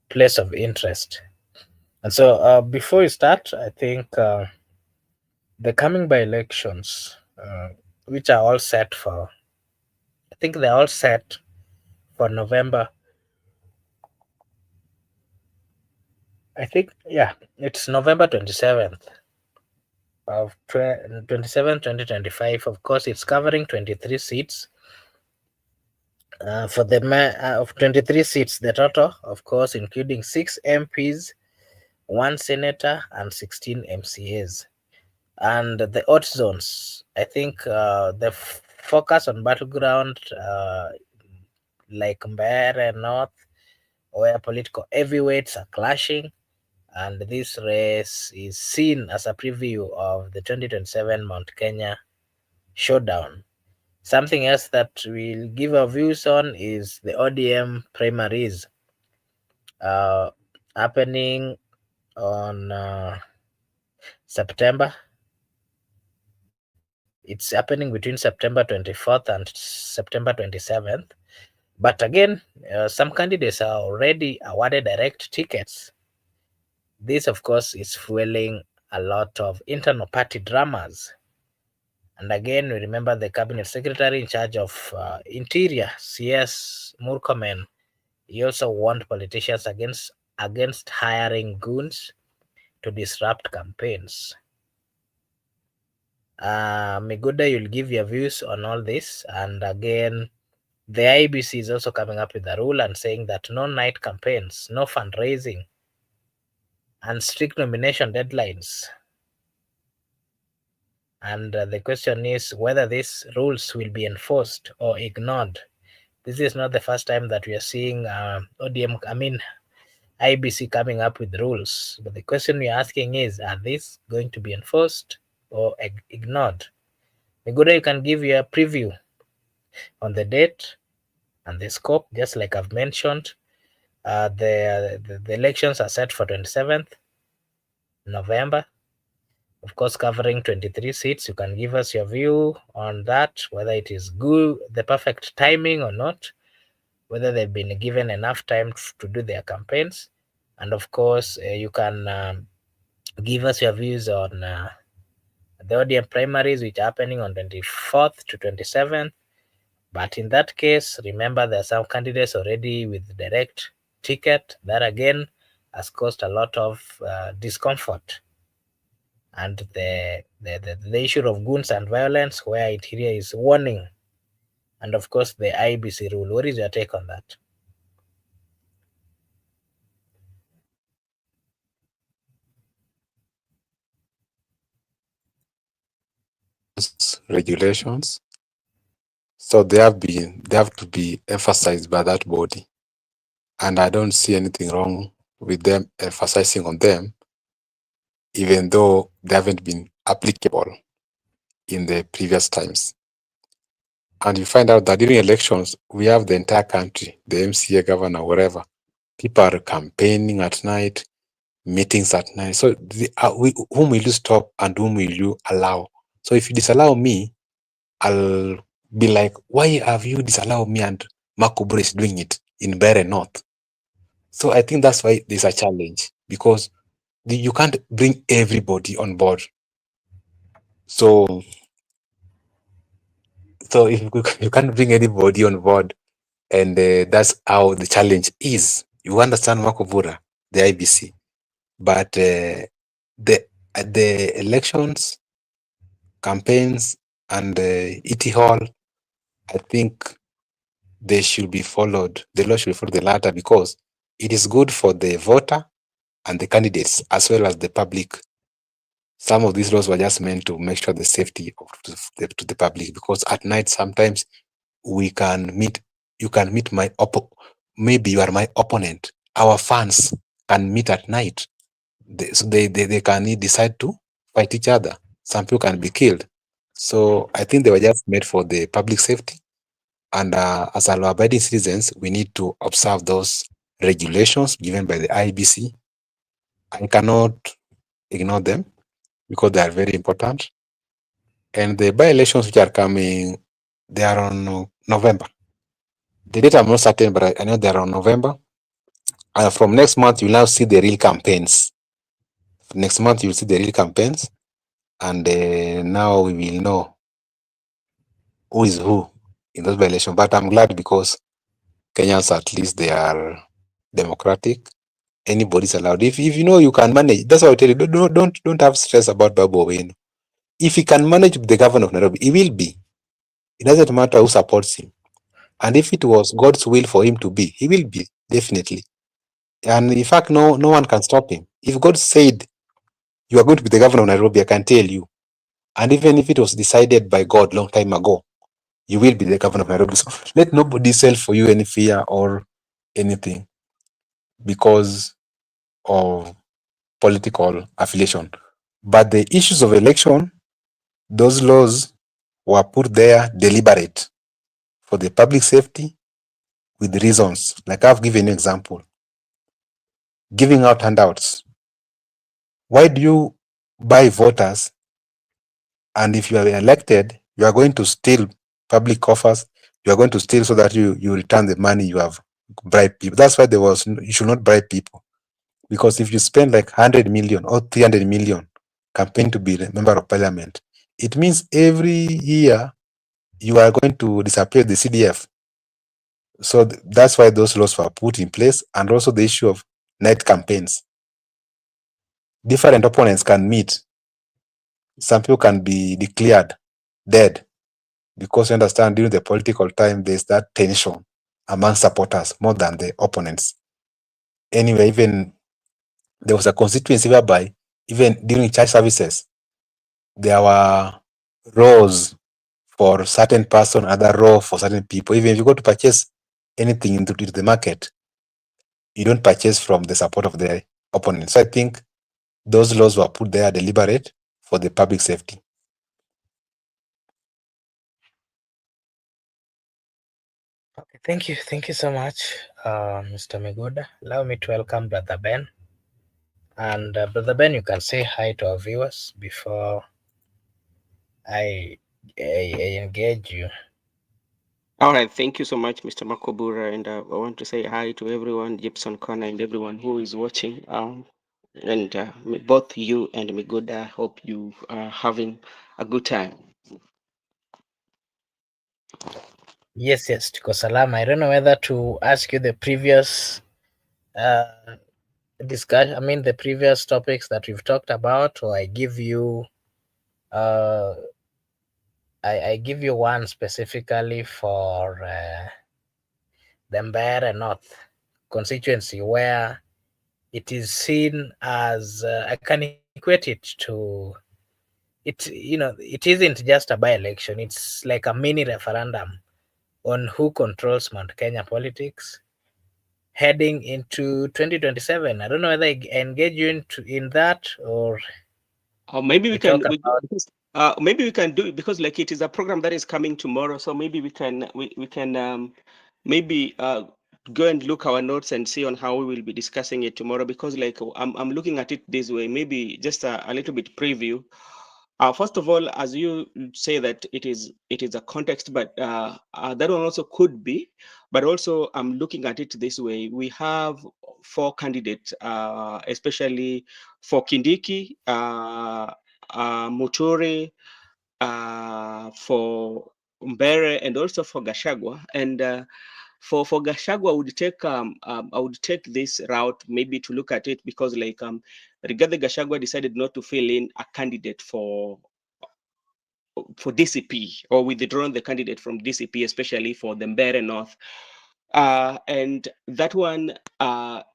place of interest. And so before we start, I think the coming by elections, which are all set for, I think they're all set for November. I think, yeah, it's November 27th of 2025. Of course, it's covering 23 seats. For the of 23 seats, the total, of course, including 6 MPs, one senator, and 16 MCAs. And the odd zones, I think the focus on battleground like Mbeere North, where political heavyweights are clashing, and this race is seen as a preview of the 2027 Mount Kenya showdown. Something else that we'll give our views on is the ODM primaries uh, happening on September. It's happening between September 24th and September 27th. But again, some candidates are already awarded direct tickets. This, of course, is fueling a lot of internal party dramas. And again, we remember the cabinet secretary in charge of Interior, CS Murkomen. He also warned politicians against hiring goons to disrupt campaigns. Miguda, you'll give your views on all this. And again, the IBC is also coming up with a rule and saying that no night campaigns, no fundraising, and strict nomination deadlines. And the question is whether these rules will be enforced or ignored. This is not the first time that we are seeing IBC coming up with rules. But the question we are asking is, are these going to be enforced or ignored? Miguda, you can give you a preview on the date and the scope, just like I've mentioned. The elections are set for 27th November, of course, covering 23 seats. You can give us your view on that, whether it is good, the perfect timing or not, whether they've been given enough time to do their campaigns. And of course, you can give us your views on the ODM primaries, which are happening on 24th to 27th. But in that case, remember there are some candidates already with direct ticket. That again has caused a lot of discomfort. And the issue of goons and violence, where Interior is warning. And of course, the IBC rule. What is your take on that? Regulations, so they have to be emphasized by that body, and I don't see anything wrong with them emphasizing on them, even though they haven't been applicable in the previous times. And you find out that during elections, we have the entire country, the MCA, governor, whatever. People are campaigning at night, meetings at night. So whom will you stop and whom will you allow? So if you disallow me, I'll be like, why have you disallowed me and Makubur is doing it in Bere North? So I think that's why there's a challenge, because you can't bring everybody on board. So if you can't bring anybody on board, and that's how the challenge is. You understand Makubura, the IBC, but the elections, campaigns, and ET Hall, I think they should be followed. The law should follow the latter, because it is good for the voter and the candidates as well as the public. Some of these laws were just meant to make sure the safety to the public, because at night sometimes you can meet maybe you are my opponent. Our fans can meet at night. They can decide to fight each other. Some people can be killed. So I think they were just made for the public safety. And as our law-abiding citizens, we need to observe those regulations given by the IBC. I cannot ignore them because they are very important. And the by-elections which are coming, they are on November. The date I'm not certain, but I know they are on November. And from next month, you'll now see the real campaigns. Next month, you'll see the real campaigns. And now we will know who is who in those by-elections. But I'm glad, because Kenyans, at least they are democratic. Anybody's allowed. If you know you can manage, that's what I tell you. Don't have stress about Babu Owino. If he can manage the governor of Nairobi, he will be. It doesn't matter who supports him. And if it was God's will for him to be, he will be, definitely. And in fact, no one can stop him. If God said you are going to be the governor of Nairobi, I can tell you. And even if it was decided by God long time ago, you will be the governor of Nairobi. So let nobody sell for you any fear or anything because of political affiliation. But the issues of election, those laws were put there deliberate for the public safety with reasons. Like I've given an example. Giving out handouts. Why do you buy voters? And if you are elected, you are going to steal public coffers. You are going to steal so that you return the money you have bribed people. That's why you should not bribe people. Because if you spend like 100 million or 300 million campaign to be a member of parliament, it means every year you are going to disappear the CDF. So that's why those laws were put in place. And also the issue of night campaigns. Different opponents can meet. Some people can be declared dead because you understand during the political time, there's that tension among supporters more than the opponents. Anyway, even there was a constituency whereby even during church services, there were rows for certain person, other row for certain people. Even if you go to purchase anything into the market, you don't purchase from the support of the opponent. So I think those laws were put there deliberate for the public safety. Okay, thank you so much, Mr. Miguda. Allow me to welcome Brother Ben. And Brother Ben, you can say hi to our viewers before I, I engage you. All right, thank you so much, Mr. Makobura, and I want to say hi to everyone, Gibson Connor, and everyone who is watching. And both you and Miguda, hope you are having a good time. Yes, tuko salama. I don't know whether to ask you the previous discussion. I mean, the previous topics that we've talked about, or I give you, I give you one specifically for the Mbeere North constituency, where it is seen as I can equate it to it isn't just a by-election. It's like a mini referendum on who controls Mount Kenya politics heading into 2027. I don't know whether I engage you in that, or Or maybe we talk about. maybe we can do it because like it is a program that is coming tomorrow. So maybe we can maybe go and look our notes and see on how we will be discussing it tomorrow, because like I'm looking at it this way, maybe just a little bit preview. First of all, as you say that it is a context, but that one also could be. But also, I'm looking at it this way: we have four candidates, especially for Kindiki, Muturi, for Mbere, and also for Gashagwa. And for Gashagwa, I would take this route maybe to look at it, because like Rigathi Gashagwa decided not to fill in a candidate for DCP, or withdrawn the candidate from DCP, especially for the Mbere North. And that one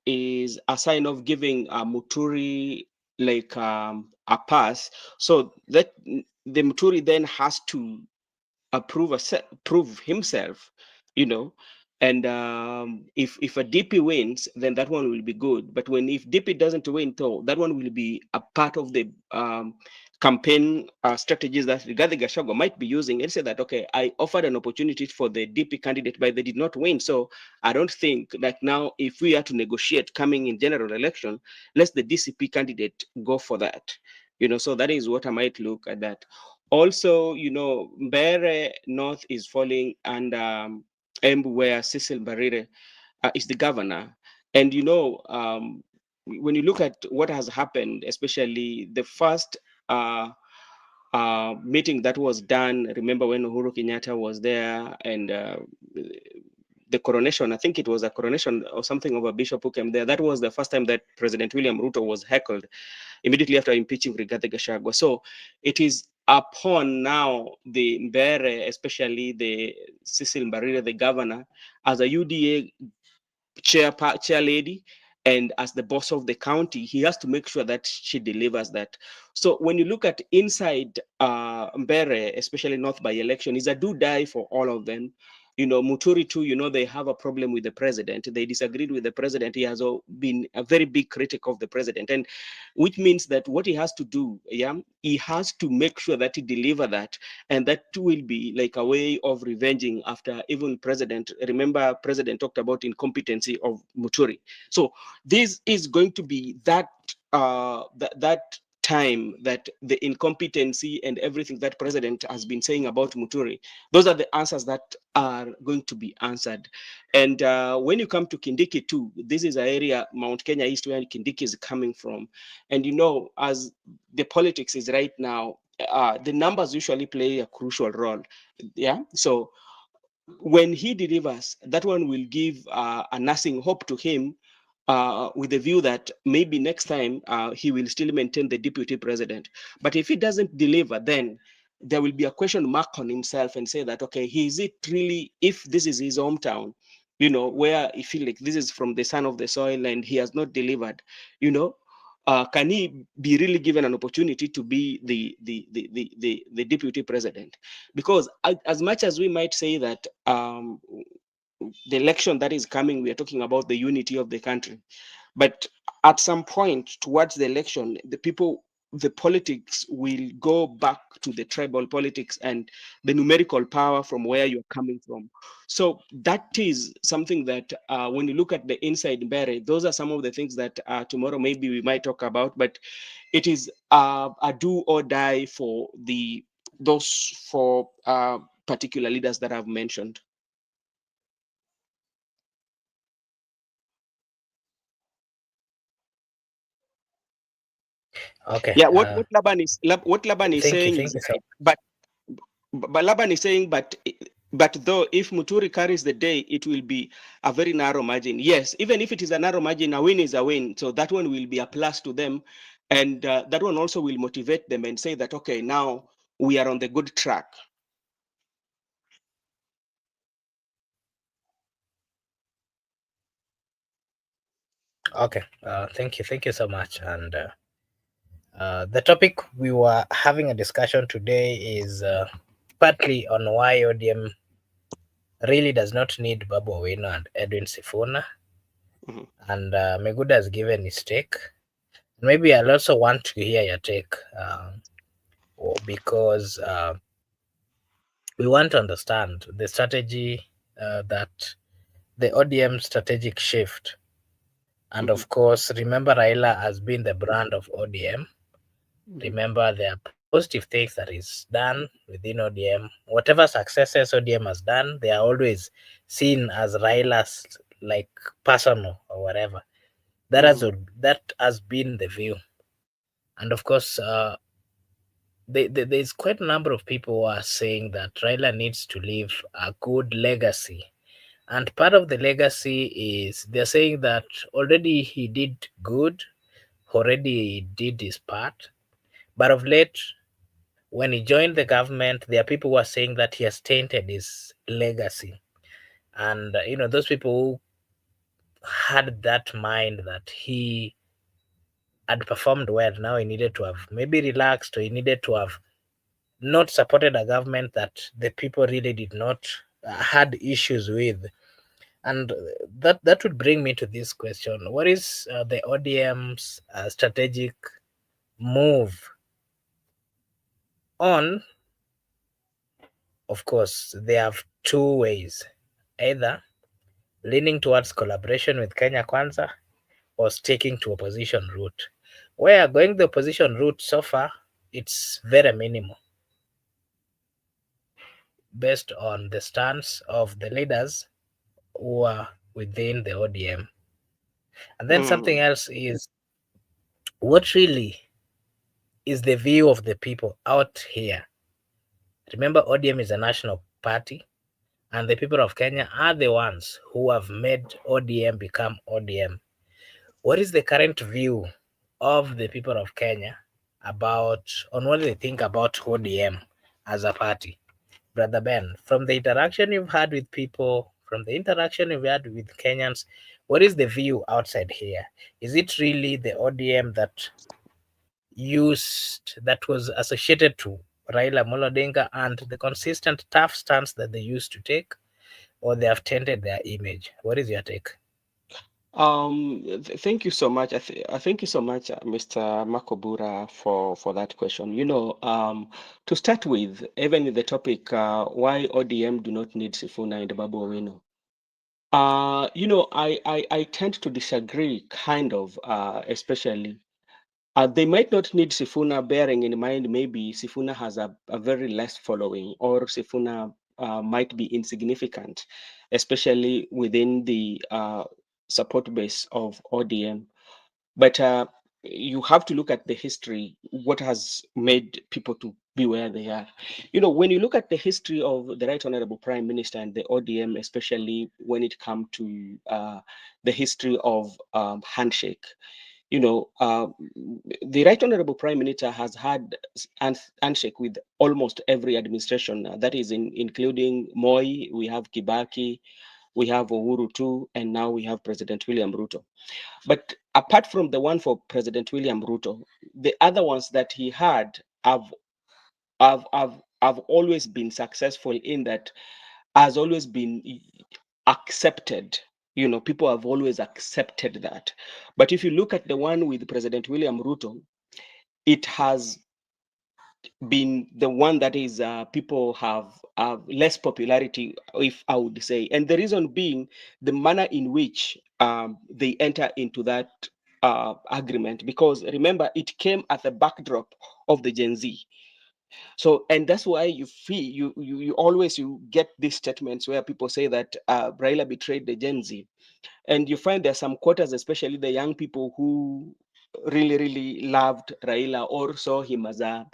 is a sign of giving Muturi like a pass. So that the Muturi then has to prove himself, you know. And if a DP wins, then that one will be good. But if DP doesn't win, though, that one will be a part of the campaign strategies that Rigathi Gachagua might be using, and say that, okay, I offered an opportunity for the DP candidate, but they did not win. So I don't think that now, if we are to negotiate coming in general election, let the DCP candidate go for that. So that is what I might look at that. Also, Mbeere North is falling under Embu, where Cecil Barire is the governor. And, when you look at what has happened, especially the first meeting that was done, remember when Uhuru Kenyatta was there, and the coronation, I think it was a coronation or something of a bishop who came there. That was the first time that President William Ruto was heckled immediately after impeaching Rigathi Gachagua. So it is upon now the Mbere, especially the Cecil Mbarire, the governor, as a UDA chair lady and as the boss of the county, he has to make sure that she delivers that. So when you look at inside Mbere, especially North by election, is a do die for all of them. Muturi too, they have a problem with the president. They disagreed with the president. He has been a very big critic of the president, and which means that what he has to do, he has to make sure that he deliver that, and that will be like a way of revenging after even president. Remember, president talked about incompetency of Muturi. So this is going to be that time that the incompetency and everything that president has been saying about Muturi, those are the answers that are going to be answered. And when you come to Kindiki too, this is an area, Mount Kenya East, where Kindiki is coming from. And as the politics is right now, the numbers usually play a crucial role. Yeah. So when he delivers, that one will give a nursing hope to him, with the view that maybe next time he will still maintain the deputy president. But if he doesn't deliver, then there will be a question mark on himself and say that, okay, is it really, if this is his hometown, where he feel like this is from the son of the soil and he has not delivered, can he be really given an opportunity to be the deputy president? Because as much as we might say that the election that is coming, we are talking about the unity of the country. But at some point towards the election, the politics will go back to the tribal politics and the numerical power from where you're coming from. So that is something that when you look at the inside Mbere, those are some of the things that tomorrow maybe we might talk about, but it is a do or die for those four particular leaders that I've mentioned. Okay. Yeah, what Laban is Thank you. saying Thank is you so. right, but Laban is saying, but though if Muturi carries the day, it will be a very narrow margin. Yes, even if it is a narrow margin, a win is a win. So that one will be a plus to them, and that one also will motivate them and say that, okay, now we are on the good track. Okay. Thank you so much. And the topic we were having a discussion today is partly on why ODM really does not need Babu Owino and Edwin Sifuna. Mhm. And Meguda has given his take. Maybe I'll also want to hear your take, because we want to understand the strategy, that the ODM strategic shift. And Mhm. of course, remember Raila has been the brand of ODM. Mhm. Remember, there are positive things that is done within ODM. Whatever successes ODM has done, they are always seen as Raila's, like, personal or whatever. That has Mhm. that has been the view. And of course, there's quite a number of people who are saying that Raila needs to leave a good legacy. And part of the legacy is they're saying that already he did good, already he did his part. But of late, when he joined the government, there are people who are saying that he has tainted his legacy. And, those people who had that mind that he had performed well, now he needed to have maybe relaxed, or he needed to have not supported a government that the people really did not had issues with. And that would bring me to this question: what is the ODM's strategic move on? Of course, they have two ways: either leaning towards collaboration with Kenya Kwanza or sticking to opposition route. Where going the opposition route so far, it's very minimal based on the stance of the leaders who are within the ODM. And then something Mhm. else is, what really is the view of the people out here? Remember, ODM is a national party, and the people of Kenya are the ones who have made ODM become ODM. What is the current view of the people of Kenya on what they think about ODM as a party. Brother Ben, from the interaction you've had with people, from the interaction you've had with Kenyans, what is the view outside here? Is it really the ODM that was associated to Raila Amolo Odinga and the consistent tough stance that they used to take, or they have tainted their image? What is your take? Thank you so much. Thank you so much, Mr. Makobura, for that question. To start with, even in the topic, why ODM do not need Sifuna and Babu Owino. I tend to disagree, kind of, especially. They might not need Sifuna, bearing in mind maybe Sifuna has a very less following, or Sifuna might be insignificant, especially within the support base of ODM. But you have to look at the history, what has made people to be where they are. When you look at the history of the Right Honorable Prime Minister and the ODM, especially when it comes to the history of handshake, you know, uh, the Right Honorable Prime Minister has had handshake with almost every administration. That is including Moi, we have Kibaki, we have Uhuru too, and now we have President William Ruto. But apart from the one for President William Ruto, the other ones that he had have always been successful in that has always been accepted. People have always accepted that. But if you look at the one with President William Ruto, it has been the one that is people have less popularity, if I would say. And the reason being the manner in which they enter into that agreement. Because remember, it came at the backdrop of the Gen Z. So, and that's why you feel you always you get these statements where people say that Raila betrayed the Gen Z, and you find there are some quarters, especially the young people who really loved Raila or saw him as uh,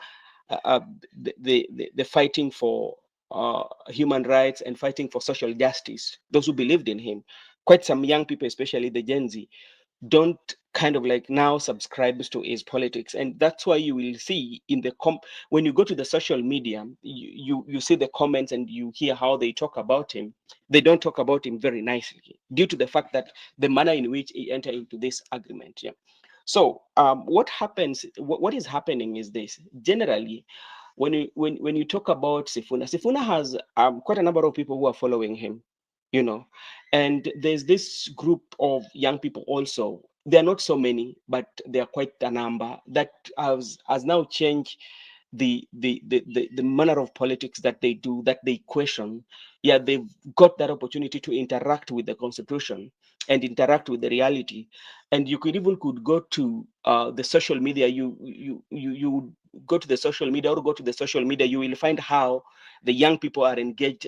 the fighting for human rights and fighting for social justice. Those who believed in him, quite some young people, especially the Gen Z, don't kind of like now subscribes to his politics, and that's why you will see in the when you go to the social media, you see the comments and you hear how they talk about him. They don't talk about him very nicely due to the fact that the manner in which he entered into this agreement. Yeah. So what happens? What is happening is this. Generally, when you talk about Sifuna has quite a number of people who are following him, you know, and there's this group of young people also. There are not so many, but they are quite a number that has now changed the manner of politics that they do, that they question. Yeah, they've got that opportunity to interact with the constitution and interact with the reality. And you could go to the social media. You would go to the social media or go to the social media, you will find how the young people are engaged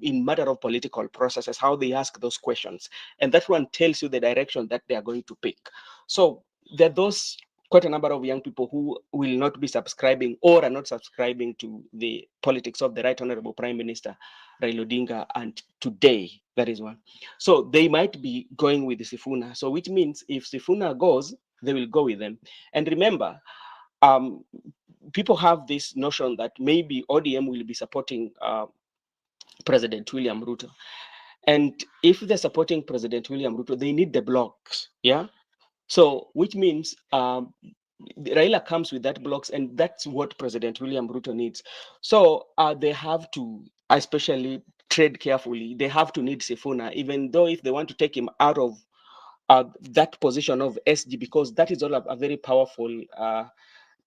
in matter of political processes, how they ask those questions, and that one tells you the direction that they are going to pick. So there are those quite a number of young people who will not be subscribing or are not subscribing to the politics of the Right Honorable Prime Minister Raila Odinga, and today that is one. So they might be going with Sifuna. So which means if Sifuna goes, they will go with them. And remember, um, people have this notion that maybe ODM will be supporting President William Ruto. And if they're supporting President William Ruto, they need the blocks. Yeah. So, which means Raila comes with that blocks, and that's what President William Ruto needs. So they have to, especially tread carefully. They have to need Sifuna, even though if they want to take him out of that position of SG, because that is all a very powerful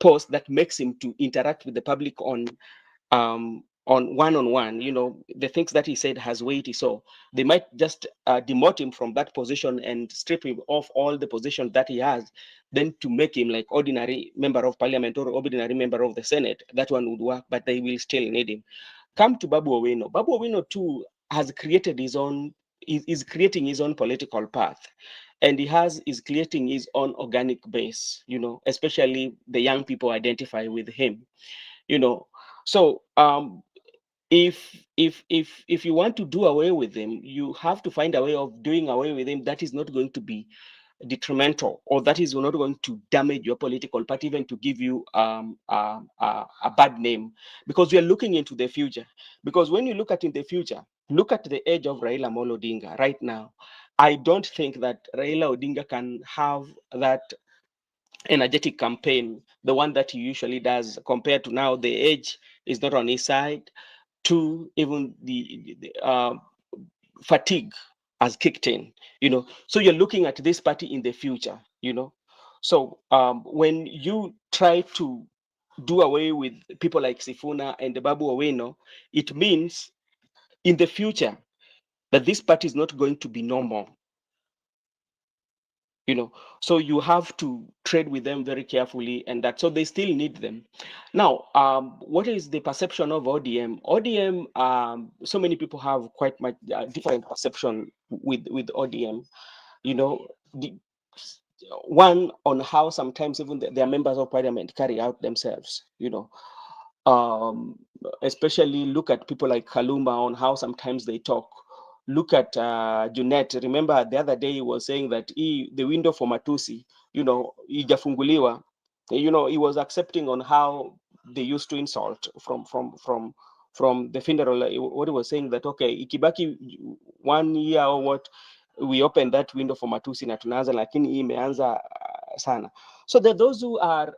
post that makes him to interact with the public on one-on-one. The things that he said has weight, so they might just demote him from that position and strip him of all the positions that he has, then to make him like ordinary member of parliament or ordinary member of the Senate. That one would work, but they will still need him. Come to Babu Owino. Babu Owino too has created his own, is creating his own political path, and is creating his own organic base, especially the young people identify with him, you know so if you want to do away with him, you have to find a way of doing away with him that is not going to be detrimental, or that is not going to damage your political party, even to give you a bad name, because we are looking into the future. Because when you look at in the future, look at the age of Raila Amolo Odinga right now. I don't think that Raila Odinga can have that energetic campaign, the one that he usually does, compared to now. The age is not on his side. To even the fatigue has kicked in, so you're looking at this party in the future. So when you try to do away with people like Sifuna and Babu Oweno, it means in the future that this party is not going to be normal. So you have to trade with them very carefully, and that, so they still need them. Now, what is the perception of ODM? So many people have quite much different perception with ODM. The one on how sometimes even their members of parliament carry out themselves. um, Especially look at people like Kaluma on how sometimes they talk. Look at Junet. Remember the other day he was saying that the window for Matusi, ijafunguliwa. He was accepting on how they used to insult from the funeral. What he was saying that, okay, ikibaki 1 year or what, we open that window for Matusi na tunaanza, lakini hii imeanza sana. So there are those who are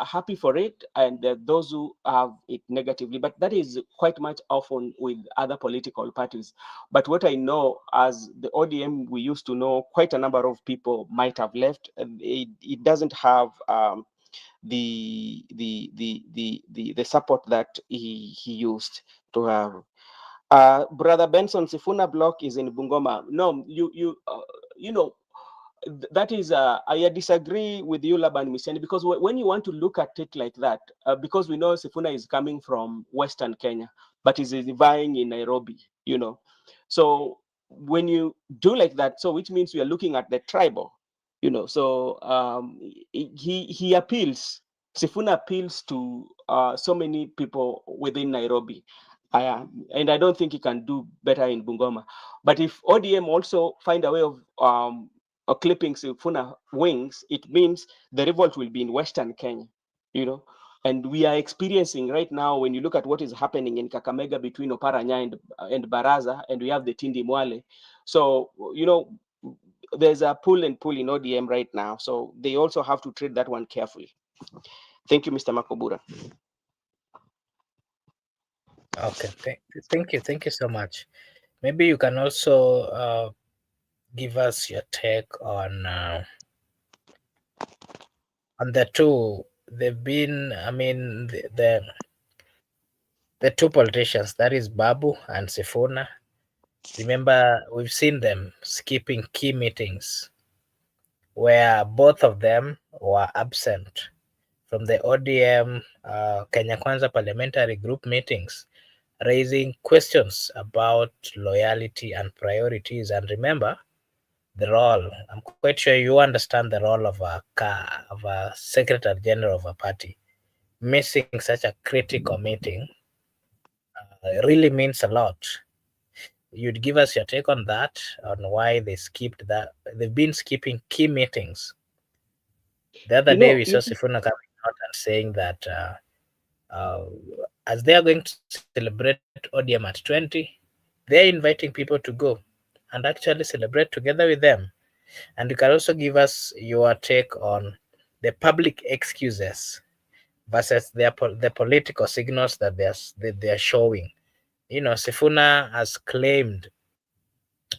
happy for it, and there are those who have it negatively. But that is quite much often with other political parties. But what I know, as the ODM, we used to know quite a number of people might have left. It doesn't have the support that he used to have. Brother Benson, Sifuna block is in Bungoma. No, you know that is I disagree with you, Laban Misiani, because when you want to look at it like that, because we know Sifuna is coming from Western Kenya, but is vying in Nairobi, so when you do like that, so which means we are looking at the tribal, so he appeals. Sifuna appeals to so many people within Nairobi. And I don't think he can do better in Bungoma. But if ODM also find a way of clipping Sifuna wings, it means the revolt will be in Western Kenya, And we are experiencing right now, when you look at what is happening in Kakamega between Oparanya and Baraza, and we have the Tindi Mwale. So, there's a pull and pull in ODM right now. So they also have to treat that one carefully. Thank you, Mr. Makobura. Okay, thank you so much. Maybe you can also give us your take on the two. They've been, I mean, the two politicians, that is Babu and Sifuna. Remember, we've seen them skipping key meetings where both of them were absent from the ODM Kenya Kwanza parliamentary group meetings, raising questions about loyalty and priorities. And remember the role. I'm quite sure you understand the role of a secretary general of a party. Missing such a critical meeting really means a lot. You'd give us your take on that, on why they skipped that. They've been skipping key meetings. The other day we saw Sifuna coming out and saying that uh, as they are going to celebrate ODM at 20, they're inviting people to go and actually celebrate together with them. And you can also give us your take on the public excuses versus the political signals that they are showing. Sifuna has claimed,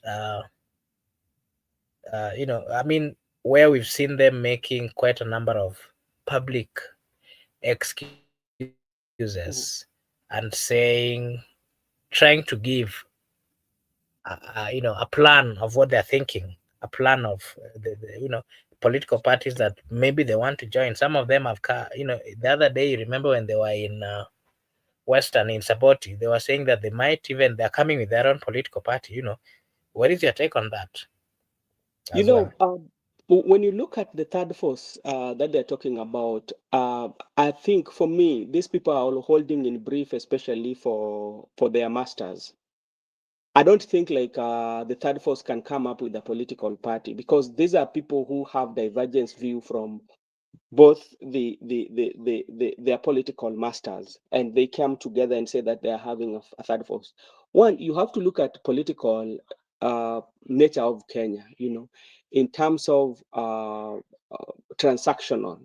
uh, I mean, where we've seen them making quite a number of public excuses and trying to give a plan of what they're thinking, a plan of the political parties that maybe they want to join. Some of them have the other day, you remember when they were in Western in Saboti, they were saying that they're coming with their own political party. What is your take on that as well? When you look at the third force that they're talking about, I think for me, these people are all holding in brief, especially for their masters. I don't think like the third force can come up with a political party, because these are people who have divergence view from both their political masters, and they come together and say that they are having a third force. One, you have to look at political nature of Kenya, in terms of transactional,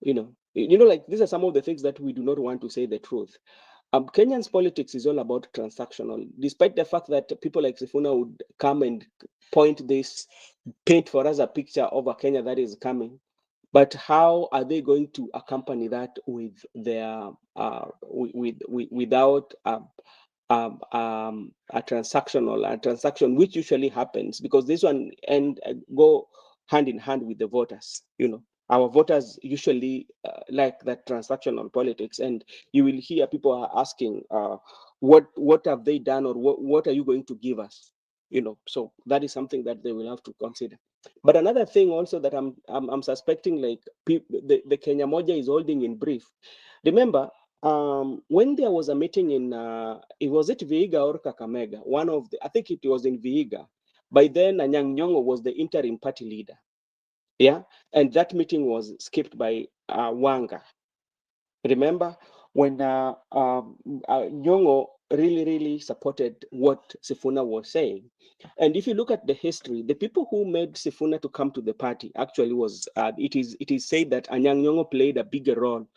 like these are some of the things that we do not want to say the truth. Kenyan's politics is all about transactional, despite the fact that people like Sifuna would come and paint for us a picture of a Kenya that is coming. But how are they going to accompany that with their without a transaction, which usually happens, because this one and go hand in hand with the voters. Our voters usually like that transactional politics, and you will hear people are asking, what have they done, or what are you going to give us? So that is something that they will have to consider. But another thing also that I'm suspecting, like the Kenya Moja is holding in brief. Remember, when there was a meeting in it was it Vihiga or Kakamega? I think it was in Vihiga. By then, Anyang' Nyong'o was the interim party leader. Yeah, and that meeting was skipped by Wanga. Remember when Nyong'o really supported what Sifuna was saying. And if you look at the history, the people who made Sifuna to come to the party actually was it is said that Anyang' Nyong'o played a bigger role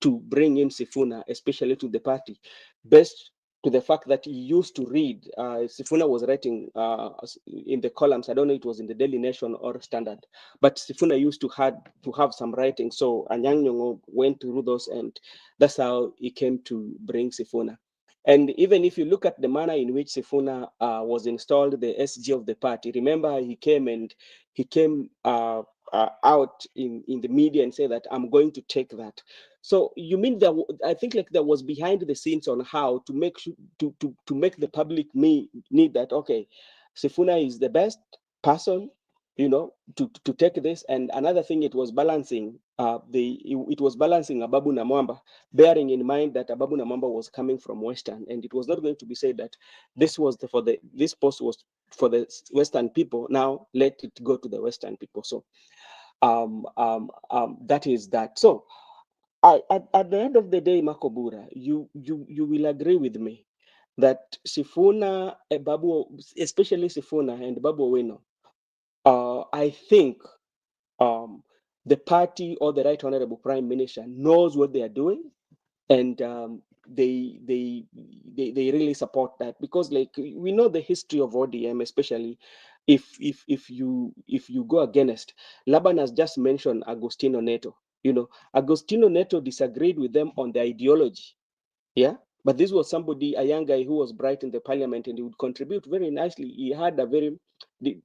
to bring in Sifuna, especially to the party, based to the fact that he used to read. Sifuna was writing in the columns. I don't know, it was in the Daily Nation or Standard, but Sifuna used to have some writing. So Anyang' Nyong'o went through those, and that's how he came to bring Sifuna. And even if you look at the manner in which Sifuna was installed, the SG of the party, remember he came out in the media and said that I'm going to take that. So you mean that I think like there was behind the scenes on how to make to make the public need that, okay, Sifuna is the best person, to take this. And another thing, it was balancing it was balancing Babu na Mwamba, bearing in mind that Babu na Mwamba was coming from Western, and it was not going to be said that this post was for the Western people. Now let it go to the Western people. So that is that. So at the end of the day, Makobura, you will agree with me that Sifuna, Babu, especially Sifuna and Babu Owino, I think the party or the Right Honorable Prime Minister knows what they are doing, and they really support that, because like we know the history of ODM, especially if you go against. Laban has just mentioned Agostino Neto. Agostino Neto disagreed with them on the ideology. Yeah. But this was somebody, a young guy who was bright in the parliament, and he would contribute very nicely. He had a very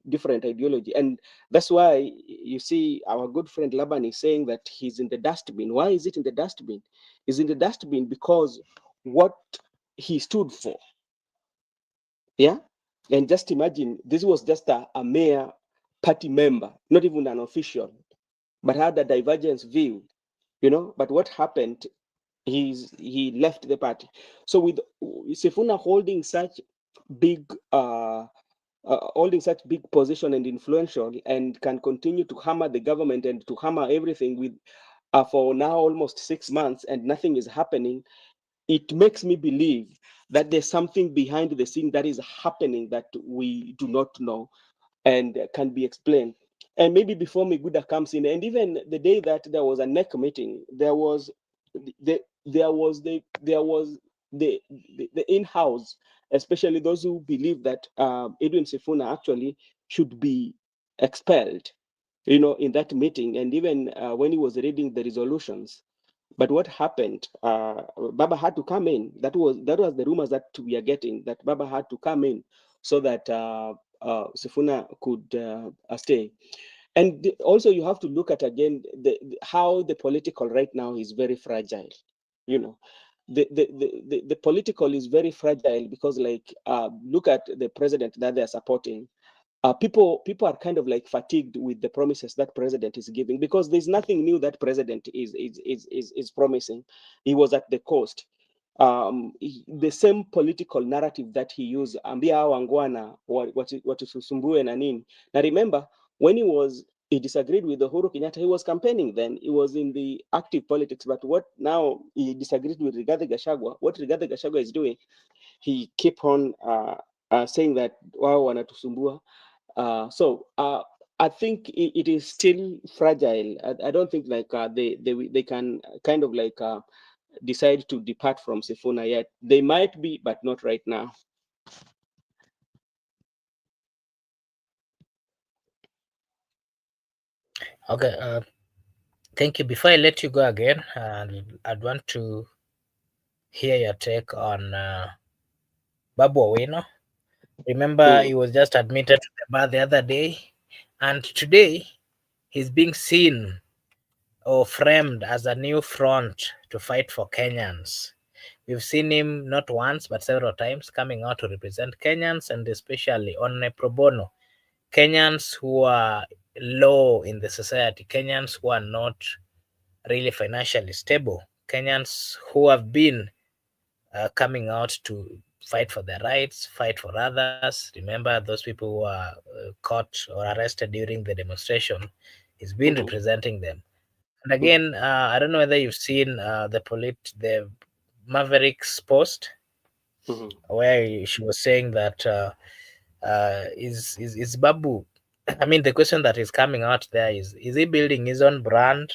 different ideology. And that's why you see our good friend Laban is saying that he's in the dustbin. Why is it in the dustbin? He's in the dustbin because what he stood for. Yeah. And just imagine, this was just a mere party member, not even an official, but had a divergence view, But what happened? He left the party. So with Sifuna big holding such big position and influential, and can continue to hammer the government and to hammer everything with for now almost 6 months, and nothing is happening, it makes me believe that there's something behind the scene that is happening that we do not know and can be explained. And maybe before Miguda comes in, and even the day that there was a NEC meeting, there was the in-house, especially those who believe that Edwin Sifuna actually should be expelled, in that meeting, and even when he was reading the resolutions. But what happened? Baba had to come in. That was the rumors that we are getting, that Baba had to come in so that Sifuna could stay. And also, you have to look at again how the political right now is very fragile. The political is very fragile, because like look at the president that they are supporting. People are kind of like fatigued with the promises that president is giving, because there's nothing new that president is promising. He was at the coast. the same political narrative that he used, ambia hao wangwana watususumbue na nini. Na remember, when he disagreed with Uhuru Kenyatta, he was campaigning then. He was in the active politics. But what now he disagreed with Rigathi Gachagua. What Rigathi Gachagua is doing, he keep on saying that wao wanatusumbua. I think it is still fragile. I don't think like they can kind of like decide to depart from Sifuna yet. They might be, but not right now. Okay, thank you. Before I let you go again, I'd want to hear your take on Babu Owino. Remember, he was just admitted to the bar the other day, and today he's being seen or framed as a new front to fight for Kenyans. We've seen him not once but several times coming out to represent Kenyans, and especially on a pro bono. Kenyans who are low in the society, Kenyans who are not really financially stable, Kenyans who have been coming out to fight for their rights, fight for others. Remember those people who were caught or arrested during the demonstration. He's been representing them. And again, I don't know whether you've seen the Mavericks post where she was saying that is Babu. I mean, the question that is coming out there is he building his own brand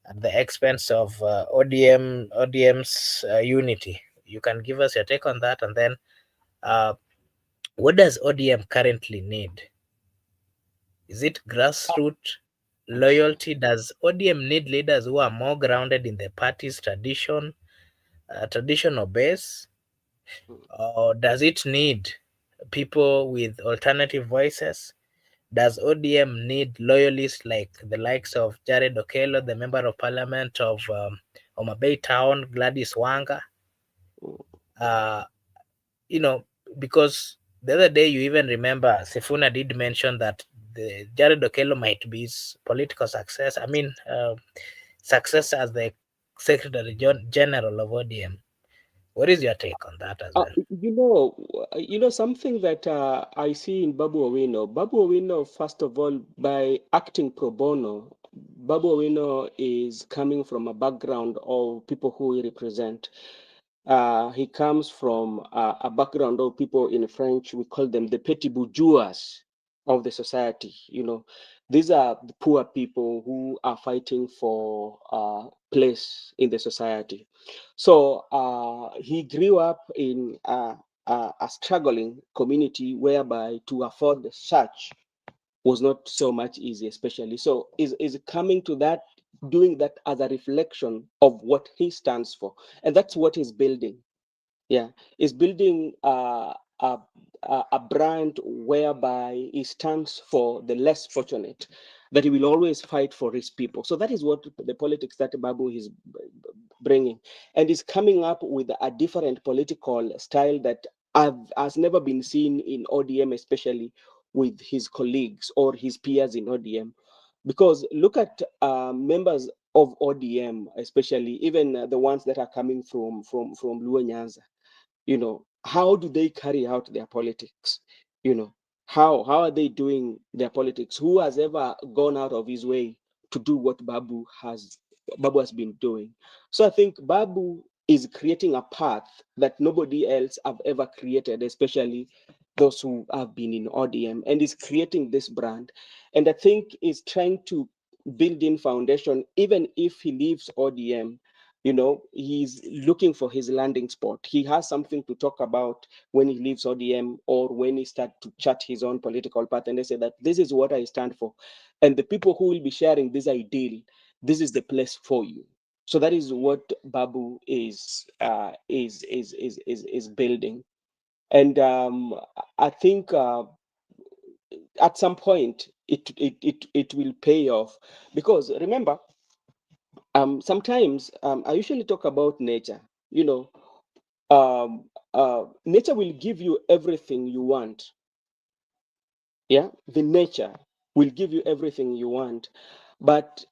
at the expense of ODM's unity? You can give us your take on that, and then uh, what does ODM currently need? Is it grassroots loyalty? Does ODM need leaders who are more grounded in the party's traditional base, or does it need people with alternative voices? Does ODM need loyalists like the likes of Jared Okello, the member of parliament of Homa Bay Town, Gladys Wanga? Uh, you know, because the other day you even remember Sifuna did mention that the Jared Okello might be his political success. I mean, success as the Secretary General of ODM. What is your take on that as well? Something that I see in Babu Owino. Babu Owino, first of all, by acting pro bono, Babu Owino is coming from a background of people who he represent. He comes from a background of people in French, we call them the petit bourgeois of the society. These are the poor people who are fighting for place in the society. So he grew up in a struggling community whereby to afford such was not so much easy, especially. So is coming to that, doing that as a reflection of what he stands for, and that's what he's building. Yeah, is building a brand whereby he stands for the less fortunate, that he will always fight for his people. So that is what the politics that Babu is bringing, and is coming up with a different political style that has never been seen in ODM, especially with his colleagues or his peers in ODM. Because look at members of ODM, especially even the ones that are coming from Luo Nyanza. How do they carry out their politics? How are they doing their politics? Who has ever gone out of his way to do what Babu has been doing? So I think Babu is creating a path that nobody else have ever created, especially those who have been in ODM, and is creating this brand. And I think is trying to build in foundation, even if he leaves ODM. He's looking for his landing spot. He has something to talk about when he leaves ODM, or when he starts to chart his own political path, and they say that this is what I stand for, and the people who will be sharing this ideal, this is the place for you. So that is what Babu is building, and I think at some point it will pay off, because remember, sometimes I usually talk about nature. You know, nature will give you everything you want. Yeah, the nature will give you everything you want, but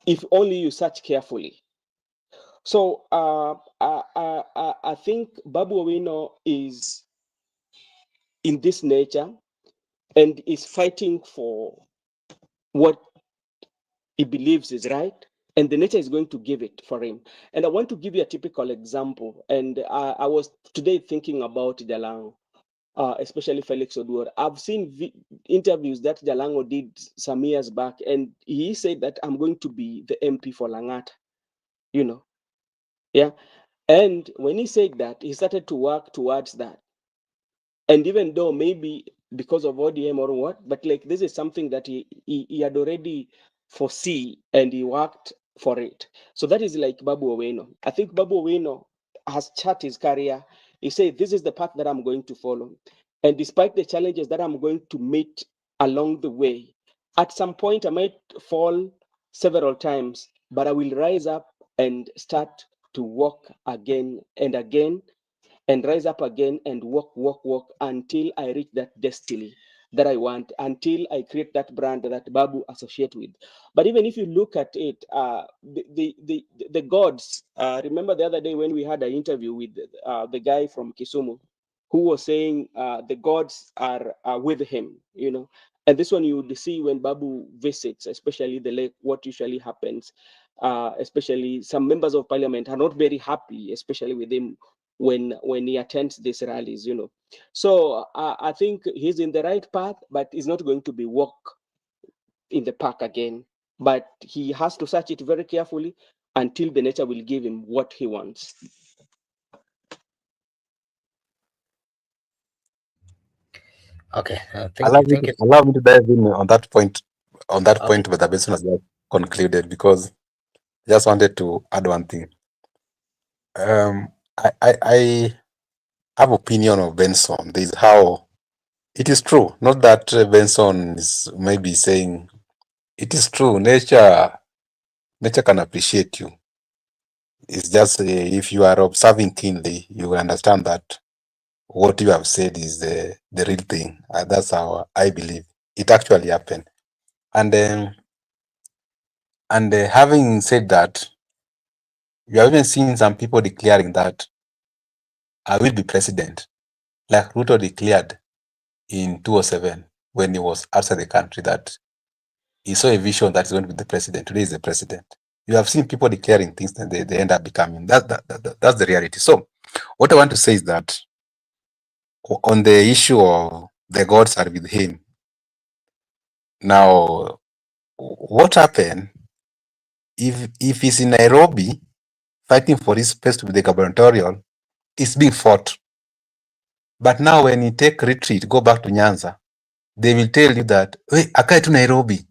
if only you search carefully. So I think Babu Owino is in this nature and is fighting for what he believes is right, and the nature is going to give it for him. And I want to give you a typical example. And I was today thinking about Jalango, especially Felix Oduor. I've seen interviews that Jalango did some years back, and he said that I'm going to be the MP for Langata, you know. Yeah. And when he said that, he started to work towards that. And even though maybe because of ODM or what, but like this is something that he had already foresee and he worked for it. So that is like Babu Owino. I think Babu Owino has chart his career. He said, this is the path that I'm going to follow. And despite the challenges that I'm going to meet along the way, at some point I might fall several times, but I will rise up and start to walk again and again and rise up again and walk until I reach that destiny that I want, until I create that brand that Babu associate with. But even if you look at it, the gods, remember the other day when we had an interview with the guy from Kisumu who was saying the gods are with him, you know. And this one you would see when Babu visits, especially the lake, what usually happens, especially some members of parliament are not very happy, especially with him when he attends these rallies, you know. So I think he's in the right path, but he's not going to be walk in the park again. But he has to search it very carefully until the nature will give him what he wants. Okay, thank you, thank you. Allow me to dive in on that point. On that Okay, point, where the Benson has just concluded, because I just wanted to add one thing. I have opinion of Benson. This is how it is true. Not that Benson is maybe saying it is true. Nature can appreciate you. It's just if you are observing keenly, you will understand that what you have said is the real thing. That's how I believe it actually happened. And having said that, you have even seen some people declaring that I will be president, like Ruto declared in 2007 when he was outside the country that he saw a vision that he's going to be the president. Today is the president. You have seen people declaring things and they end up becoming. That's the reality. So what I want to say is that on the issue of the gods are with him, now what happened if he's in Nairobi fighting for his place to be the gubernatorial, it's being fought. But now when you take retreat, go back to Nyanza, they will tell you that, hey, akae tu Nairobi,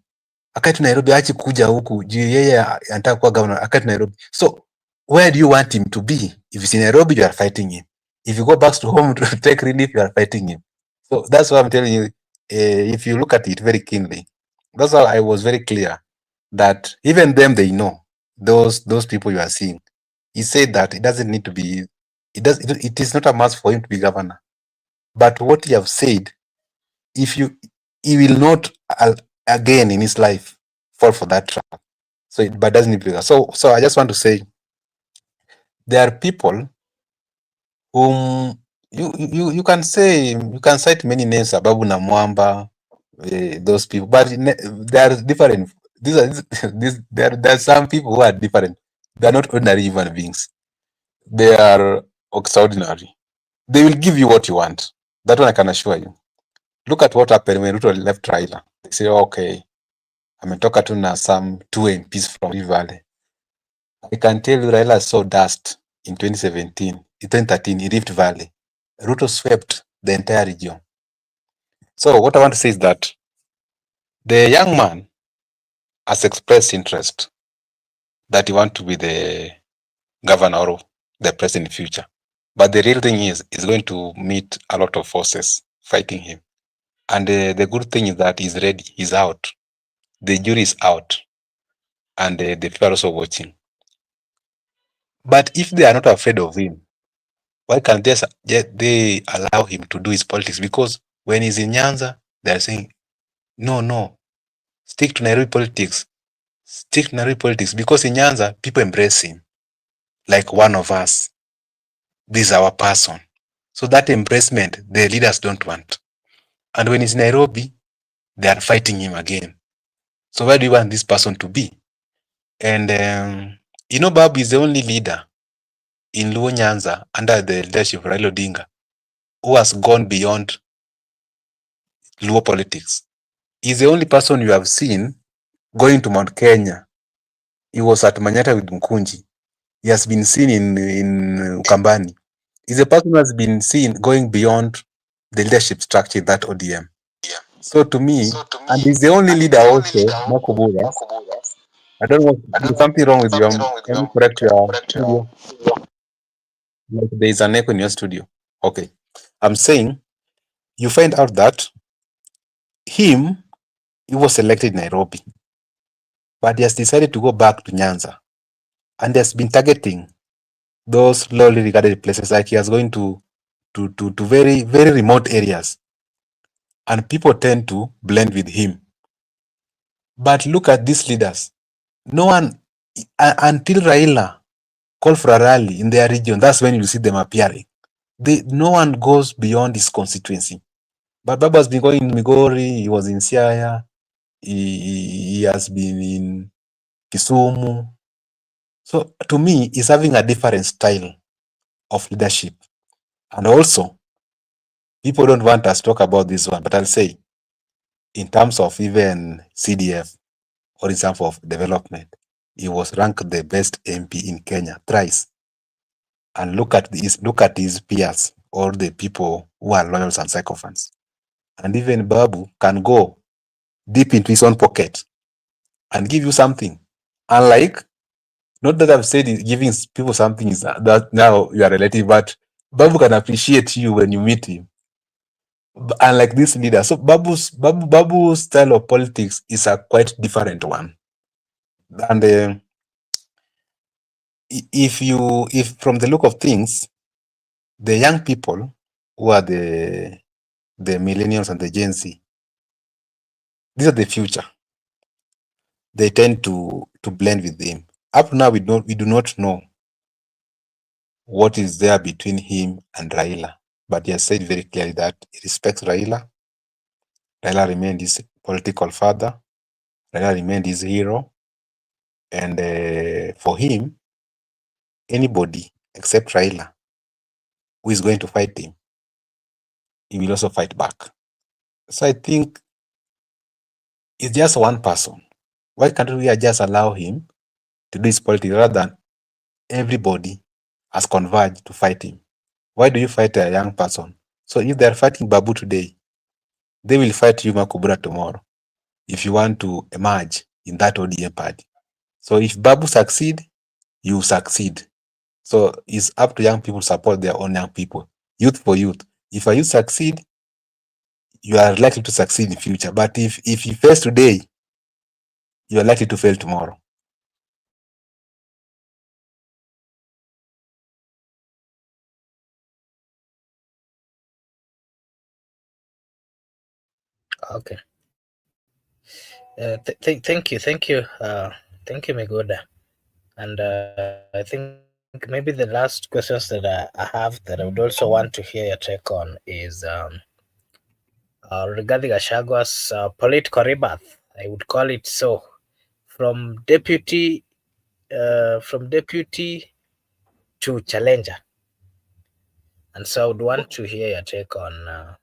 achi kuja huku, juu yeye anataka kuwa governor, akae tu Nairobi. So where do you want him to be? If he's in Nairobi, you are fighting him. If you go back to home to take relief, you are fighting him. So that's why I'm telling you, if you look at it very keenly, that's why I was very clear that even them, they know, those people you are seeing. He said that it doesn't need to be, it is not a must for him to be governor. But what he have said, if you, he will not again in his life fall for that trap. So, but doesn't need to be. So I just want to say, there are people whom you can say, you can cite many names, Babu na Mwamba, those people, but they are different. These are there are some people who are different. They are not ordinary human beings. They are extraordinary. They will give you what you want. That one I can assure you. Look at what happened when Ruto left Raila. They say, okay, ametoka tu na some 2 MPs from Rift Valley. I can tell you Raila saw dust in 2017, in 2013 in Rift Valley. Ruto swept the entire region. So what I want to say is that the young man has expressed interest that he want to be the governor or the president in the future. But the real thing is, he's going to meet a lot of forces fighting him. And the good thing is that he's ready, he's out. The jury is out. And the people are also watching. But if they are not afraid of him, why can't they allow him to do his politics? Because when he's in Nyanza, they're saying, no, stick to Nairobi politics. Stick to Nairobi politics. Because in Nyanza, people embrace him. like one of us. This is our person. So that embracement, the leaders don't want. And when he's in Nairobi, they are fighting him again. So where do you want this person to be? And Babu is the only leader in Luo Nyanza under the leadership of Raila Odinga who has gone beyond Luo politics. He's the only person you have seen going to Mount Kenya. He was at Manyata with Mkunji. He has been seen in Ukambani. He's a person who has been seen going beyond the leadership structure in that ODM. So to me, and he's the only leader also, Makubura. I don't know, there's something wrong with you. Can you correct your studio? Like there is an echo in your studio. Okay. I'm saying you find out that he was elected in Nairobi, but he has decided to go back to Nyanza and he has been targeting those lowly regarded places, like he is going to very, very remote areas, and people tend to blend with him. But look at these leaders. No one, until Raila called for a rally in their region, that's when you see them appearing. No one goes beyond his constituency. But Babu has been going in Migori, he was in Siaya, he has been in Kisumu. So to me, he's having a different style of leadership. And also, people don't want us to talk about this one, but I'll say, in terms of even CDF, or in terms of development, he was ranked the best MP in Kenya thrice. And look at his peers, all the people who are loyals and sycophants. And even Babu can go deep into his own pocket and give you something. Unlike, not that I've said giving people something is that now you are relative, but Babu can appreciate you when you meet him. Unlike this leader. So Babu's style of politics is a quite different one. And if from the look of things, the young people who are the millennials and the Gen Z, these are the future. They tend to blend with him. Up now, we do not know what is there between him and Raila, but he has said very clearly that he respects Raila. Raila remained his political father. Raila remained his hero, and for him, anybody except Raila who is going to fight him, he will also fight back. So I think it's just one person. Why can't we just allow him to do his politics rather than everybody has converged to fight him? Why do you fight a young person? So if they're fighting Babu today, they will fight you, Makubura, tomorrow, if you want to emerge in that ODM party. So if Babu succeed, you succeed. So it's up to young people to support their own young people. Youth for youth. If a youth succeed, you are likely to succeed in future. But if you fail today, you are likely to fail tomorrow. Okay. Thank you, Megoda. And I think maybe the last questions that I have that I would also want to hear your take on is regarding Gachagwa's political rebirth. I would call it so, from deputy to challenger. And so I would want to hear your take on.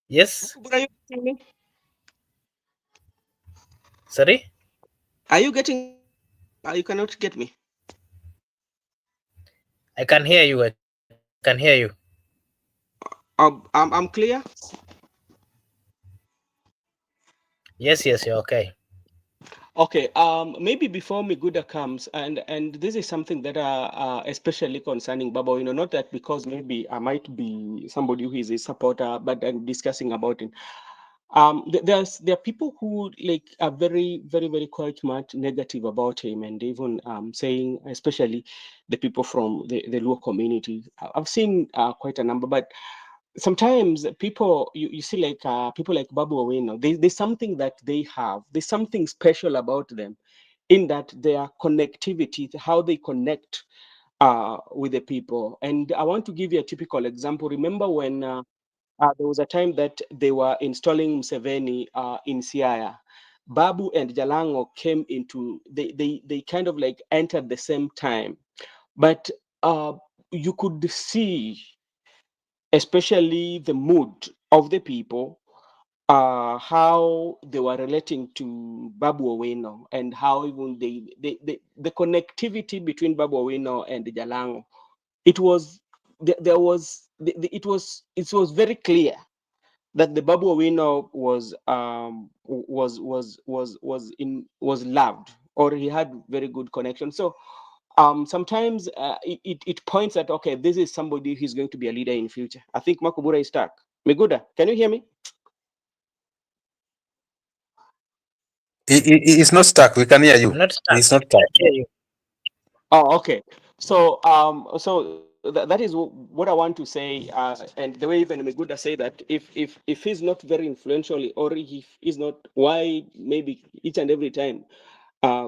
Yes, Are you getting me? sorry, Are you getting? You cannot get me. I can hear you. I can hear you. I'm clear. Yes, you're okay. Okay. Maybe before Miguda comes, and this is something that especially concerning Baba. Not that because maybe I might be somebody who is a supporter, but I'm discussing about it. There are people who like are very, very, very quite much negative about him, and even saying, especially the people from the Luo community. I've seen quite a number, but sometimes people you see like people like Babu Owino, there's something that they have. There's something special about them. in that their connectivity, how they connect with the people. And I want to give you a typical example. Remember when there was a time that they were installing Museveni in Siaya. Babu and Jalango came into, they kind of like entered the same time. But you could see, especially the mood of the people, how they were relating to Babu Owino, and how even the connectivity between Babu Owino and Jalango, it was there was it was very clear that the Babu Owino was loved, or he had very good connection. So sometimes it points at, okay, this is somebody who's going to be a leader in future. I think Makubura is stuck. Meguda, can you hear me? It's not stuck. We can hear you. I'm not stuck. It's not I stuck. hear you. Oh, okay. So that is what I want to say, and the way even Meguda say that, if he's not very influential, or if he's not, why maybe each and every time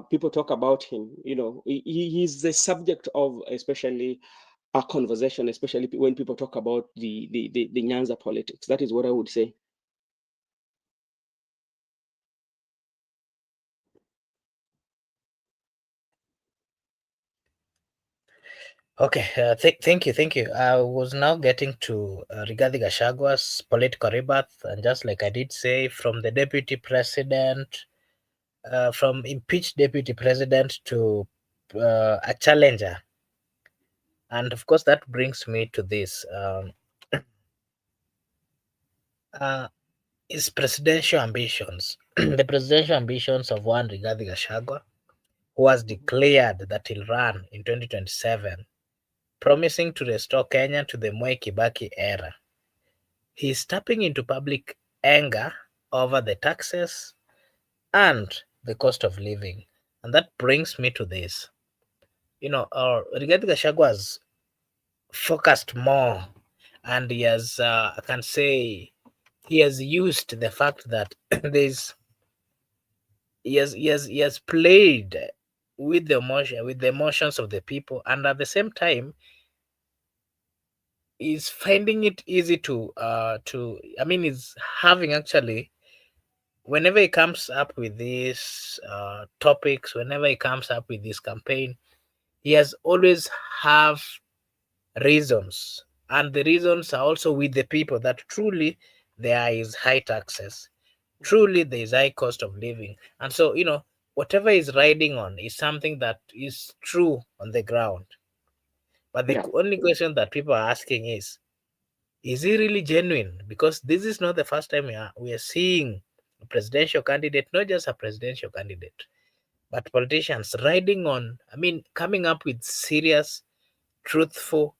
people talk about him, he's the subject of, especially a conversation, especially when people talk about the Nyanza politics. That is what I would say. Okay, thank you. I was now getting to Rigathi Gachagwa's political rebirth, and just like I did say, from the deputy president, from impeached deputy president to a challenger, and of course that brings me to this: uh, his presidential ambitions, the presidential ambitions of one Rigathi Gachagua, who has declared that he'll run in 2027, promising to restore Kenya to the Mwai Kibaki era. He is tapping into public anger over the taxes and the cost of living. And that brings me to this. Rigathi Gachagua has focused more, and he has, I can say, he has used the fact that there's, he has played with the emotions of the people, and at the same time, is finding it easy I mean, is having actually, whenever he comes up with these topics, whenever he comes up with this campaign, he has always have reasons, and the reasons are also with the people, that truly there is high taxes, truly there is high cost of living, and so whatever he's riding on is something that is true on the ground. But the Yeah. only question that people are asking is he really genuine? Because this is not the first time we are seeing a presidential candidate, not just a presidential candidate, but politicians riding on, I mean, coming up with serious, truthful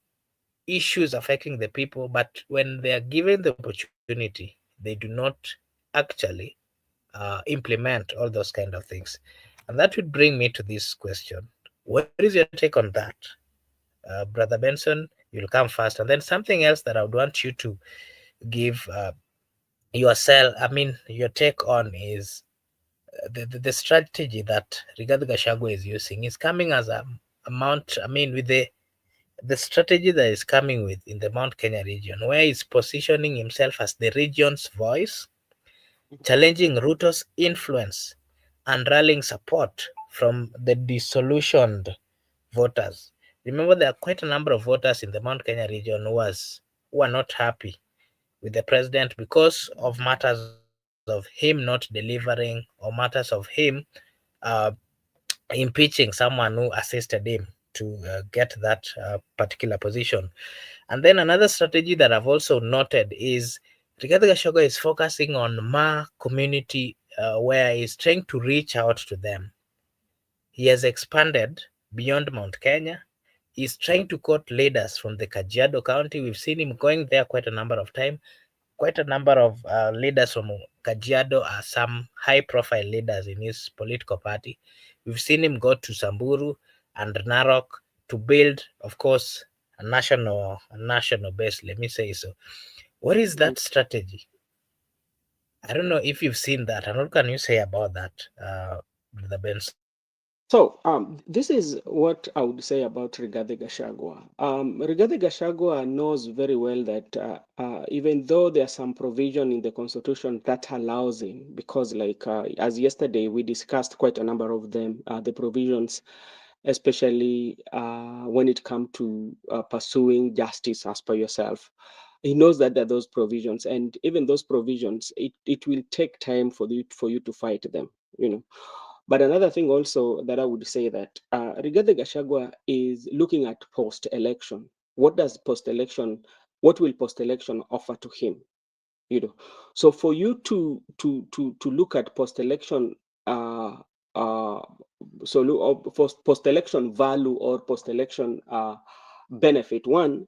issues affecting the people. But when they are given the opportunity, they do not actually implement all those kind of things. And that would bring me to this question. What is your take on that? Brother Benson, you'll come first. And then something else that I would want you to give your take on is the strategy that Rigathi Gachagua is using is coming as a mount. I mean, with the strategy that is coming with in the Mount Kenya region, where he's positioning himself as the region's voice, challenging Ruto's influence, and rallying support from the disillusioned voters. Remember, there are quite a number of voters in the Mount Kenya region who are not happy with the president because of matters of him not delivering, or matters of him uh, impeaching someone who assisted him to get that particular position. And then another strategy that I've also noted is Rigathi Gachagua is focusing on Ma community, where he's trying to reach out to them. He has expanded beyond Mount Kenya. He's trying to court leaders from the Kajiado County. We've seen him going there quite a number of times. Quite a number of leaders from Kajiado are some high profile leaders in his political party. We've seen him go to Samburu and Narok to build, of course, a national base, let me say so. What is that strategy? I don't know if you've seen that. And what can you say about that, Brother Benson? So this is what I would say about Rigathi Gachagua. Rigathi Gachagua knows very well that even though there are some provision in the constitution that allows him, because like as yesterday we discussed quite a number of them, the provisions, especially when it comes to pursuing justice as per yourself. He knows that there are those provisions, and even those provisions, it will take time for you to fight them, you know. But another thing also that I would say that Rigathi Gachagua is looking at post-election. What does post-election, what will post-election offer to him? You know, so for you to look at post-election, uh, uh, post-election value or post-election benefit, one,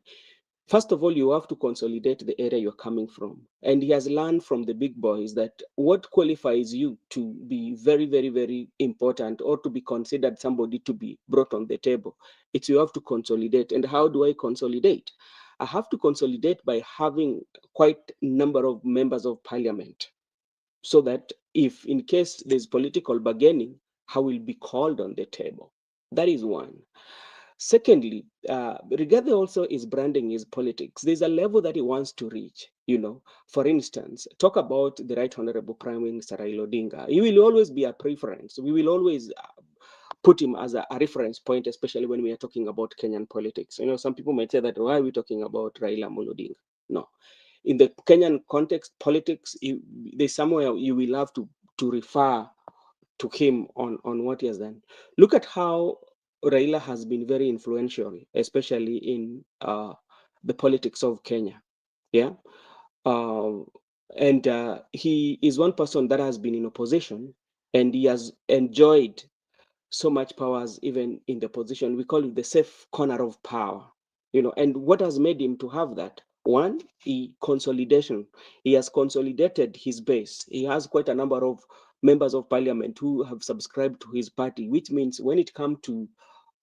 first of all, you have to consolidate the area you're coming from. And he has learned from the big boys that what qualifies you to be very, very, very important or to be considered somebody to be brought on the table, it's you have to consolidate. And how do I consolidate? I have to consolidate by having quite a number of members of parliament so that if in case there's political bargaining, I will be called on the table. That is one. Secondly, Rigathi also is branding his politics. There's a level that he wants to reach. You know, for instance, talk about the Right Honorable Prime Minister Raila Odinga. He will always be a preference. We will always put him as a reference point, especially when we are talking about Kenyan politics. You know, some people might say that why are we talking about Raila Amolo Odinga? No, in the Kenyan context, politics, there's somewhere you will have to refer to him on what he has done. Look at how Raila has been very influential, especially in the politics of Kenya. Yeah. Uh, and he is one person that has been in opposition and he has enjoyed so much powers even in the position. We call it the safe corner of power. You know, and what has made him to have that? One, consolidation. He has consolidated his base. He has quite a number of members of parliament who have subscribed to his party, which means when it comes to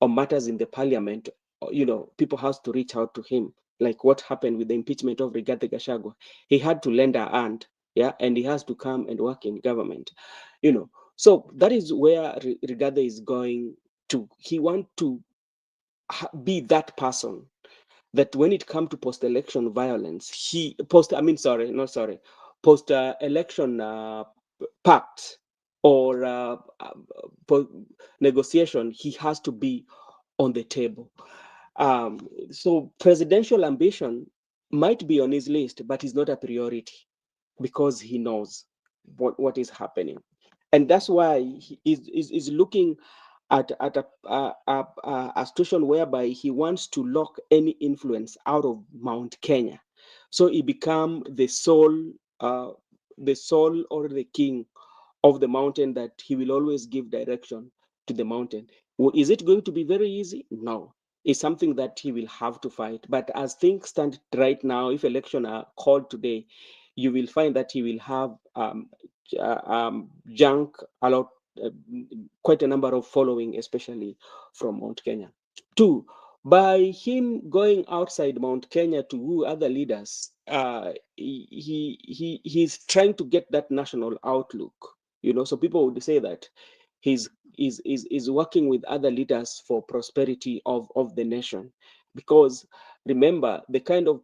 matters in the parliament, you know, people has to reach out to him. Like what happened with the impeachment of Rigathi Gachagua, he had to lend a hand, yeah, and he has to come and work in government, you know. So that is where Rigathi is going to. He want to be that person that when it comes to post-election violence, post-election pact or negotiation, he has to be on the table. So presidential ambition might be on his list, but it's not a priority because he knows what is happening. And that's why he is looking at a situation whereby he wants to lock any influence out of Mount Kenya. So he become the soul or the king of the mountain, that he will always give direction to the mountain. Is it going to be very easy? No. It's something that he will have to fight. But as things stand right now, if election are called today, you will find that he will have junk a lot, uh, quite a number of following, especially from Mount Kenya. Two, by him going outside Mount Kenya to woo other leaders, he's trying to get that national outlook. You know, so people would say that he's is working with other leaders for prosperity of the nation, because remember the kind of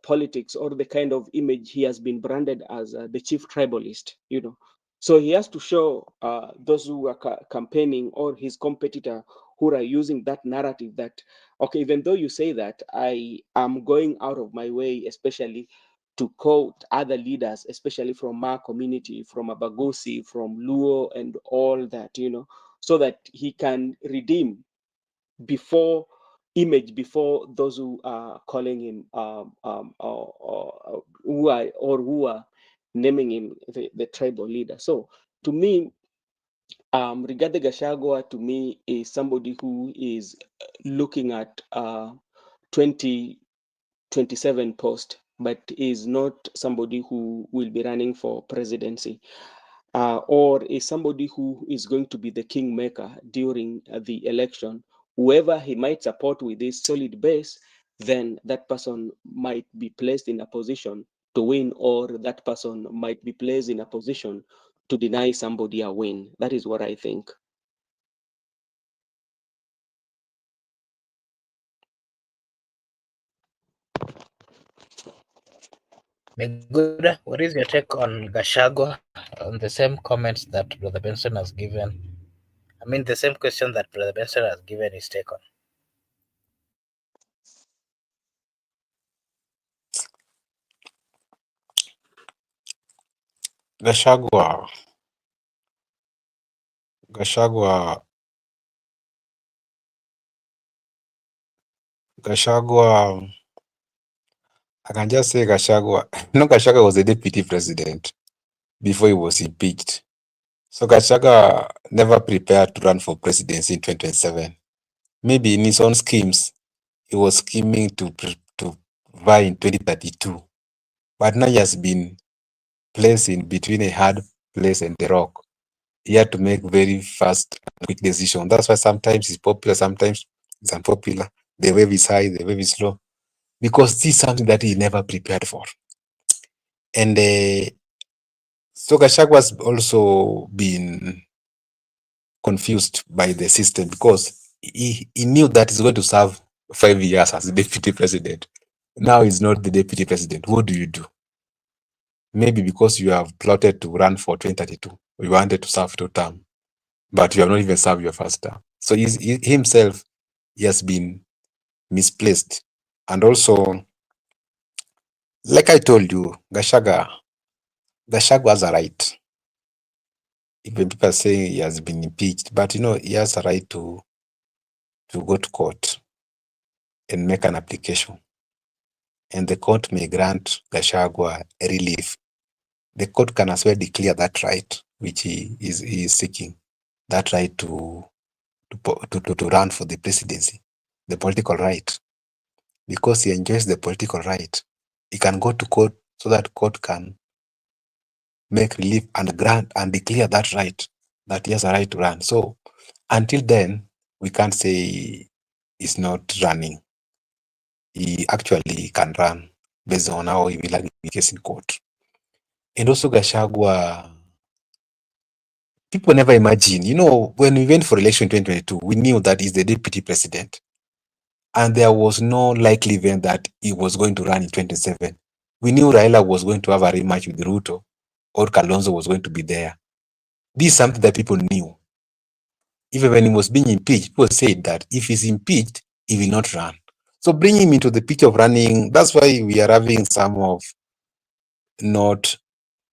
politics or the kind of image he has been branded as the chief tribalist, you know. So he has to show those who are campaigning or his competitor who are using that narrative that, okay, even though you say that, I am going out of my way, especially to quote other leaders, especially from our community, from Abagosi, from Luo, and all that, you know, so that he can redeem before before those who are calling him who are naming him the tribal leader. So to me, Rigathi Gachagua to me is somebody who is looking at 2027 post, but is not somebody who will be running for presidency, or is somebody who is going to be the kingmaker during the election. Whoever he might support with this solid base, then that person might be placed in a position to win, or that person might be placed in a position to deny somebody a win. That is what I think. Meguda, what is your take on Gashagwa on the same comments that Brother Benson has given? I mean, the same question that Brother Benson has given his take on. Gashagwa, Gashagwa, Gashagwa. I can just say Gashagwa. No, Gashagwa was a deputy president before he was impeached. So Gashagwa never prepared to run for presidency in 2027. Maybe in his own schemes, he was scheming to vie in 2032. But now he has been placed in between a hard place and the rock. He had to make very fast and quick decision. That's why sometimes he's popular, sometimes he's unpopular. The wave is high, the wave is low. Because this is something that he never prepared for. And so Gachagua has also been confused by the system because he knew that he's going to serve 5 years as the deputy president. Now he's not the deputy president. What do you do? Maybe because you have plotted to run for 2032, you wanted to serve 2 terms, but you have not even served your first term. So he himself, he has been misplaced. And also, like I told you, Gachagua has a right. Even people are saying he has been impeached, but he has a right to go to court and make an application. And the court may grant Gachagua a relief. The court can as well declare that right, which he is seeking, that right to run for the presidency, the political right. Because he enjoys the political right, he can go to court so that court can make relief and grant and declare that right, that he has a right to run. So until then, we can't say he's not running. He actually can run based on how he will argue the case in court. And also Gachagua, people never imagine, when we went for election in 2022, we knew that he's the deputy president. And there was no likely event that he was going to run in 2027. We knew Raila was going to have a rematch with Ruto, or Kalonzo was going to be there. This is something that people knew. Even when he was being impeached, people said that if he's impeached, he will not run. So bring him into the picture of running. That's why we are having some of not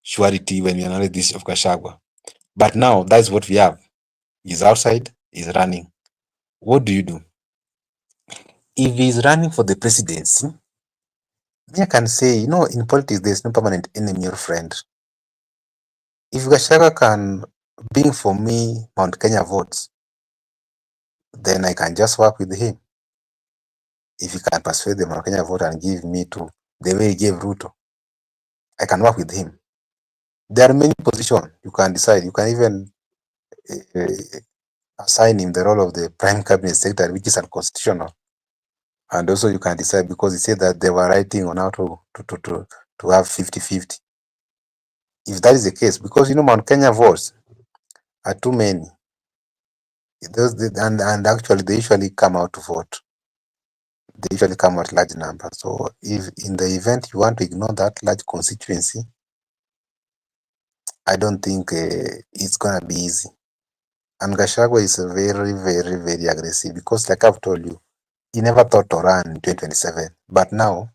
surety when we analyze this of Gachagua. But now that's what we have. He's outside, he's running. What do you do? If he's running for the presidency, I can say, in politics, there's no permanent enemy or friend. If Gachagua can bring for me Mount Kenya votes, then I can just work with him. If he can persuade the Mount Kenya vote and give me to the way he gave Ruto, I can work with him. There are many positions you can decide. You can even assign him the role of the prime cabinet secretary, which is unconstitutional. And also you can decide, because he said that they were writing on how to have 50-50. If that is the case, because Mount Kenya votes are too many. And actually they usually come out to vote. They usually come out large numbers. So if in the event you want to ignore that large constituency, I don't think it's gonna be easy. And Gachagua is very, very, very aggressive, because like I've told you, he never thought to run in 2027. But now,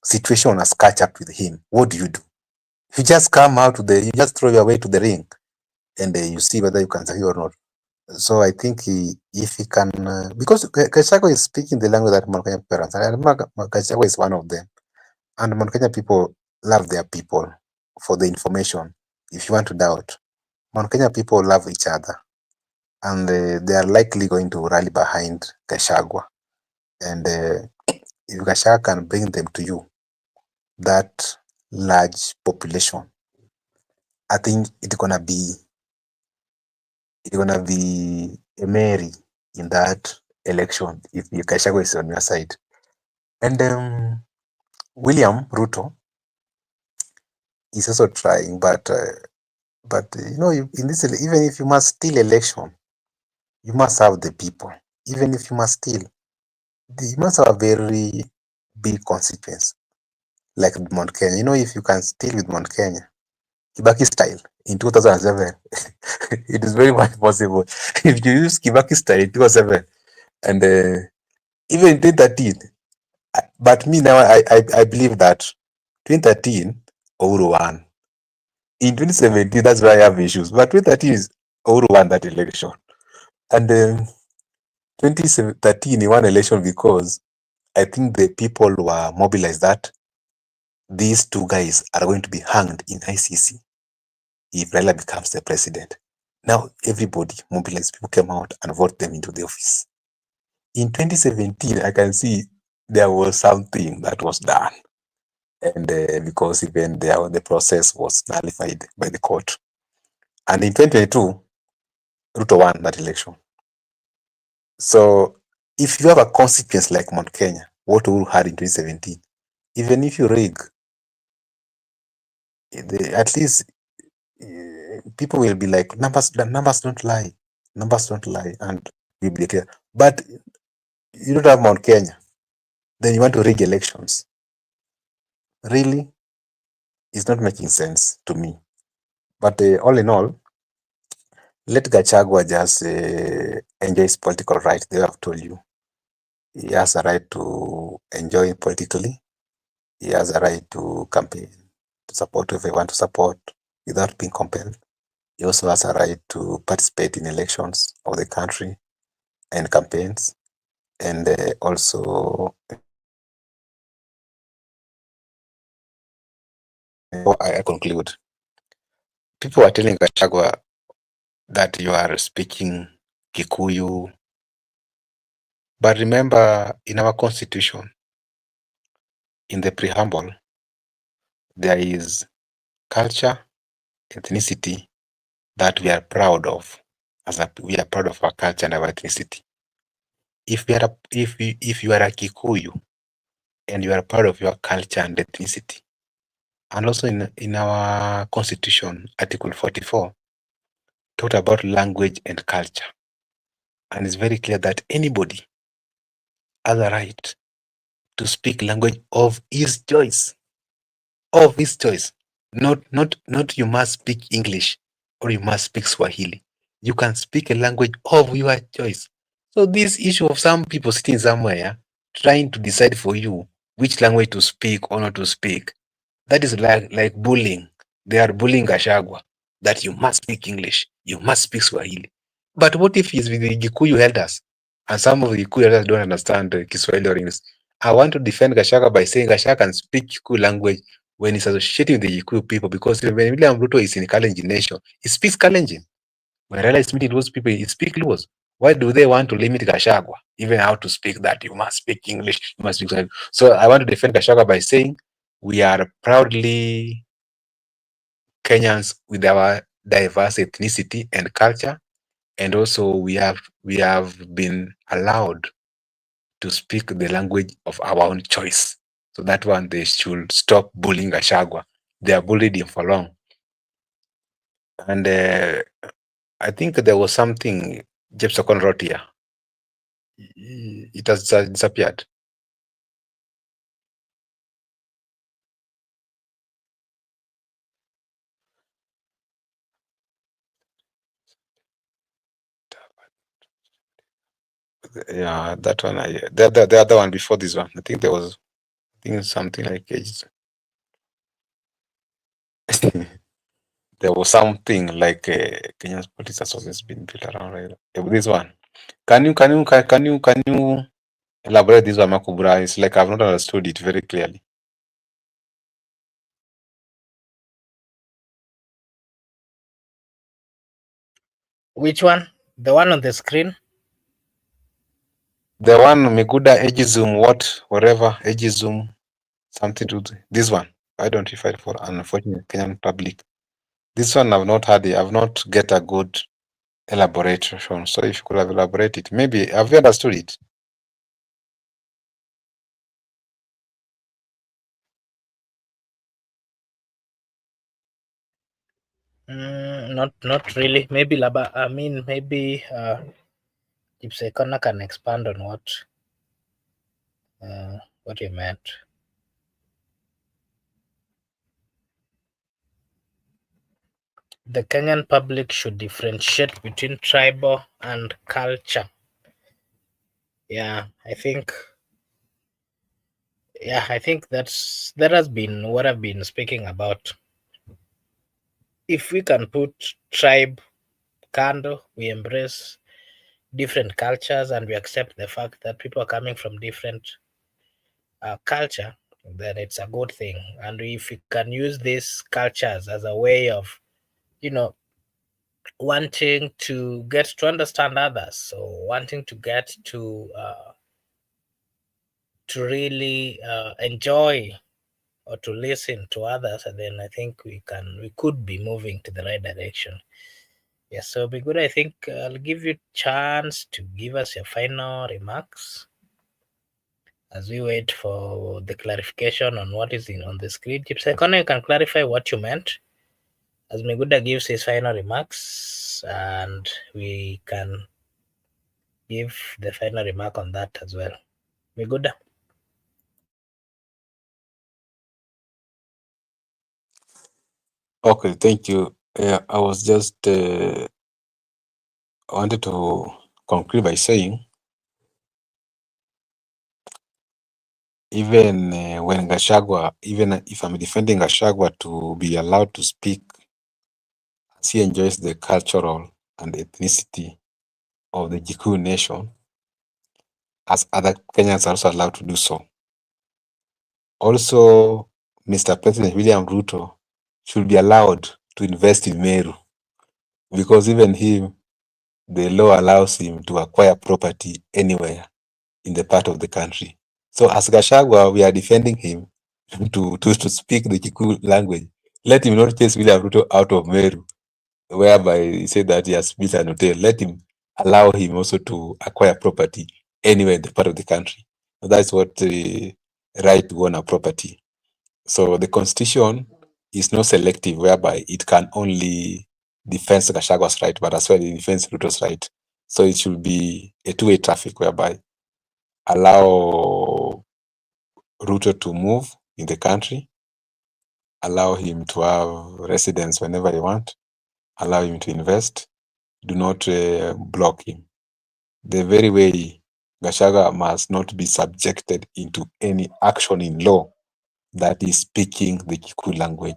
situation has catch up with him. What do? You just come out you just throw your way to the ring, and you see whether you can succeed or not. So I think if he can, because Gachagua is speaking the language that Mount Kenya parents, and I remember Gachagua is one of them. And Mount Kenya people love their people for the information. If you want to doubt, Mount Kenya people love each other, and they are likely going to rally behind Gachagua. And if Gachagua can bring them to you, that large population, I think it's gonna be a Mary in that election if Gachagua is on your side. And William Ruto is also trying, but in this, even if you must steal election, you must have the people. Even if you must steal, you must have a very big consequence. like Mount Kenya. You know, if you can steal with Mount Kenya, Kibaki style in 2007, it is very much possible. If you use Kibaki style in 2007 and even in 2013, but me now, I believe that 2013, Uhuru won. In 2017, that's why I have issues. But 2013 is Uhuru won that election. And 2013, he won election because I think the people were mobilized that these two guys are going to be hanged in ICC if Raila becomes the president. Now everybody mobilized, people came out and voted them into the office. In 2017, I can see there was something that was done. And because even the process was nullified by the court. And in 2022, Ruto won that election. So if you have a consequence like Mount Kenya, what Uhuru had in 2017, even if you rig, at least people will be like, the numbers don't lie. Numbers don't lie. And we be clear. But you don't have Mount Kenya. Then you want to rig elections. Really? It's not making sense to me. But all in all, let Gachagua just enjoy his political right. They have told you. He has a right to enjoy politically. He has a right to campaign, to support whoever he wants to support without being compelled. He also has a right to participate in elections of the country and campaigns. And also, I conclude. People are telling Gachagua that you are speaking Kikuyu. But remember, in our constitution, in the preamble, there is culture, ethnicity that we are proud of. We are proud of our culture and our ethnicity. If you are a Kikuyu and you are proud of your culture and ethnicity, and also in our constitution, Article 44, talked about language and culture. And it's very clear that anybody has a right to speak language of his choice. Of his choice. Not you must speak English or you must speak Swahili. You can speak a language of your choice. So this issue of some people sitting somewhere trying to decide for you which language to speak or not to speak, that is like bullying. They are bullying Gachagua that you must speak English, you must speak Swahili. But what if he's with the Gikuyu elders and some of the Gikuyu elders don't understand Kiswahili or English? I want to defend Gachagua by saying Gachagua can speak Kikuyu language when he's associating with the Gikuyu people, because when William Ruto is in Kalenjin nation, he speaks Kalenjin. When Raila is meeting those people, he speaks Luos. Why do they want to limit Gachagua, even how to speak that? You must speak English, you must speak Swahili. So I want to defend Gachagua by saying we are proudly Kenyans with our diverse ethnicity and culture, and also we have been allowed to speak the language of our own choice. So that one, they should stop bullying Gachagua. They are bullied him for long. And I think there was something Jepsocon wrote here. It has disappeared. Yeah, that one. The other one before this one. I think there was, something like there was something like Kenya's politics has always been built around Raila. This one. Can you elaborate this one, Makubura? It's like I've not understood it very clearly. Which one? The one on the screen? The one Miguda Ageism, whatever Ageism, something to this one. Why don't you fight for unfortunate Kenyan public? This one I've not had. I've not get a good elaboration. So if you could have elaborated, maybe have you understood it? Not really. Maybe Laba. I mean, maybe Ipsekona can expand on what you meant. the Kenyan public should differentiate between tribal and culture. Yeah, I think I think that has been what I've been speaking about. If we can put tribe kando, we embrace different cultures and we accept the fact that people are coming from different culture, then it's a good thing. And if we can use these cultures as a way of, you know, wanting to get to understand others, so wanting to get to really enjoy or to listen to others, and then I think we could be moving to the right direction. Yes, so be good. I think I'll give you chance to give us your final remarks as we wait for the clarification on what is in on the screen. Chips, you can clarify what you meant as Miguda gives his final remarks, and we can give the final remark on that as well. Miguda. Okay, thank you. I was just wanted to conclude by saying, even when Gashagwa, even if I'm defending Gashagwa to be allowed to speak, as he enjoys the cultural and ethnicity of the Gikuyu nation, as other Kenyans are also allowed to do so. Also, Mr. President William Ruto should be allowed to invest in Meru, because even him, the law allows him to acquire property anywhere in the part of the country. So as Gashagwa, we are defending him to speak the Kikuyu language. Let him not chase William Ruto out of Meru, whereby he said that he has built an hotel. Let him allow him also to acquire property anywhere in the part of the country. That's what the right to own a property. So the constitution is not selective, whereby it can only defend Gachagwa's right, but as well it defends Ruto's right. So it should be a two-way traffic, whereby allow Ruto to move in the country, allow him to have residence whenever he want, allow him to invest, do not block him. The very way Gachagua must not be subjected into any action in law that is speaking the Kikuyu language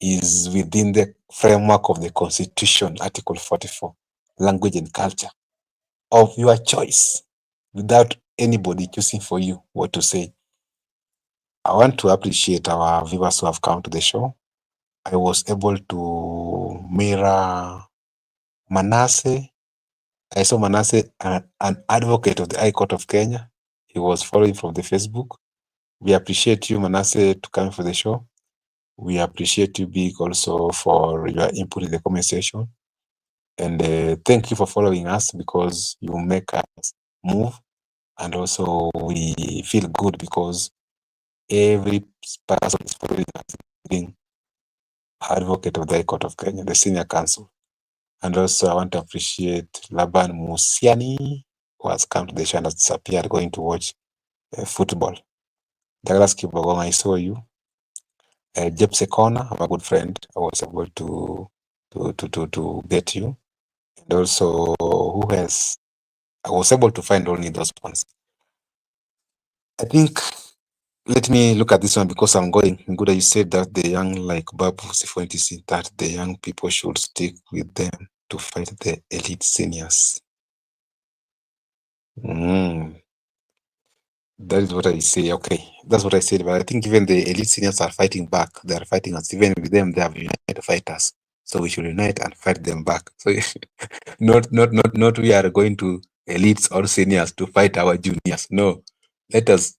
is within the framework of the Constitution, Article 44, language and culture, of your choice, without anybody choosing for you what to say. I want to appreciate our viewers who have come to the show. I was able to mirror Manasseh. I saw Manasseh, an advocate of the High Court of Kenya. He was following from the Facebook. We appreciate you, Manasseh, to come for the show. We appreciate you, Big, also for your input in the comment section. And thank you for following us, because you make us move. And also we feel good because every person is following us, being advocate of the High Court of Kenya, the senior counsel. And also I want to appreciate Laban Musiani, who has come to the show and has disappeared, going to watch football. Douglas Kibogong, I saw you. Jepse Kona, I'm a good friend. I was able to get you. And also, who else? I was able to find only those ones. I think, let me look at this one because I'm going. Good, you said that the young, like Babu Sifuna, that the young people should stick with them to fight the elite seniors. That is what I say. Okay, that's what I said. But I think even the elite seniors are fighting back. They are fighting us. Even with them, they have united fighters. So we should unite and fight them back. So not we are going to elites or seniors to fight our juniors. No, let us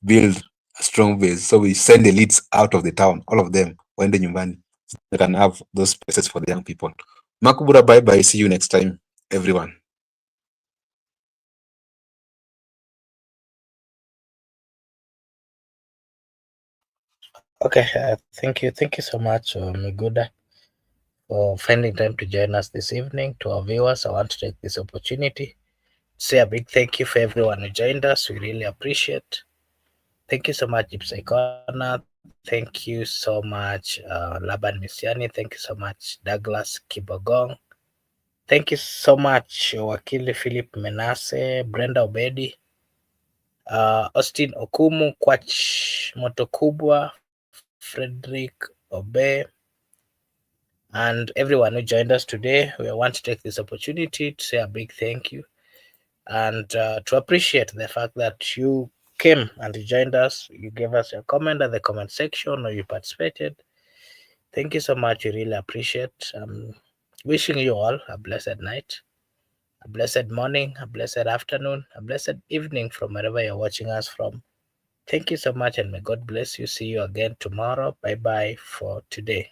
build a strong base. So we send elites out of the town, all of them, when the nyumbani. They can have those spaces for the young people. Makubura, bye bye. See you next time, everyone. Okay, thank you so much, Miguda, for finding time to join us this evening. To our viewers, I want to take this opportunity to say a big thank you for everyone who joined us. We really appreciate. Thank you so much, Ipsaikona. Thank you so much, Thank you so much, Laban Misiani. Thank you so much, Douglas Kibogong. Thank you so much, Wakili Philip Menase, Brenda Obedi, Austin Okumu, Kwach Motokubwa, Frederick Obe, and everyone who joined us today. We want to take this opportunity to say a big thank you and to appreciate the fact that you came and joined us. You gave us your comment at the comment section or you participated. Thank you so much. We really appreciate. Wishing you all a blessed night, a blessed morning, a blessed afternoon, a blessed evening from wherever you're watching us from. Thank you so much and may God bless you. See you again tomorrow. Bye bye for today.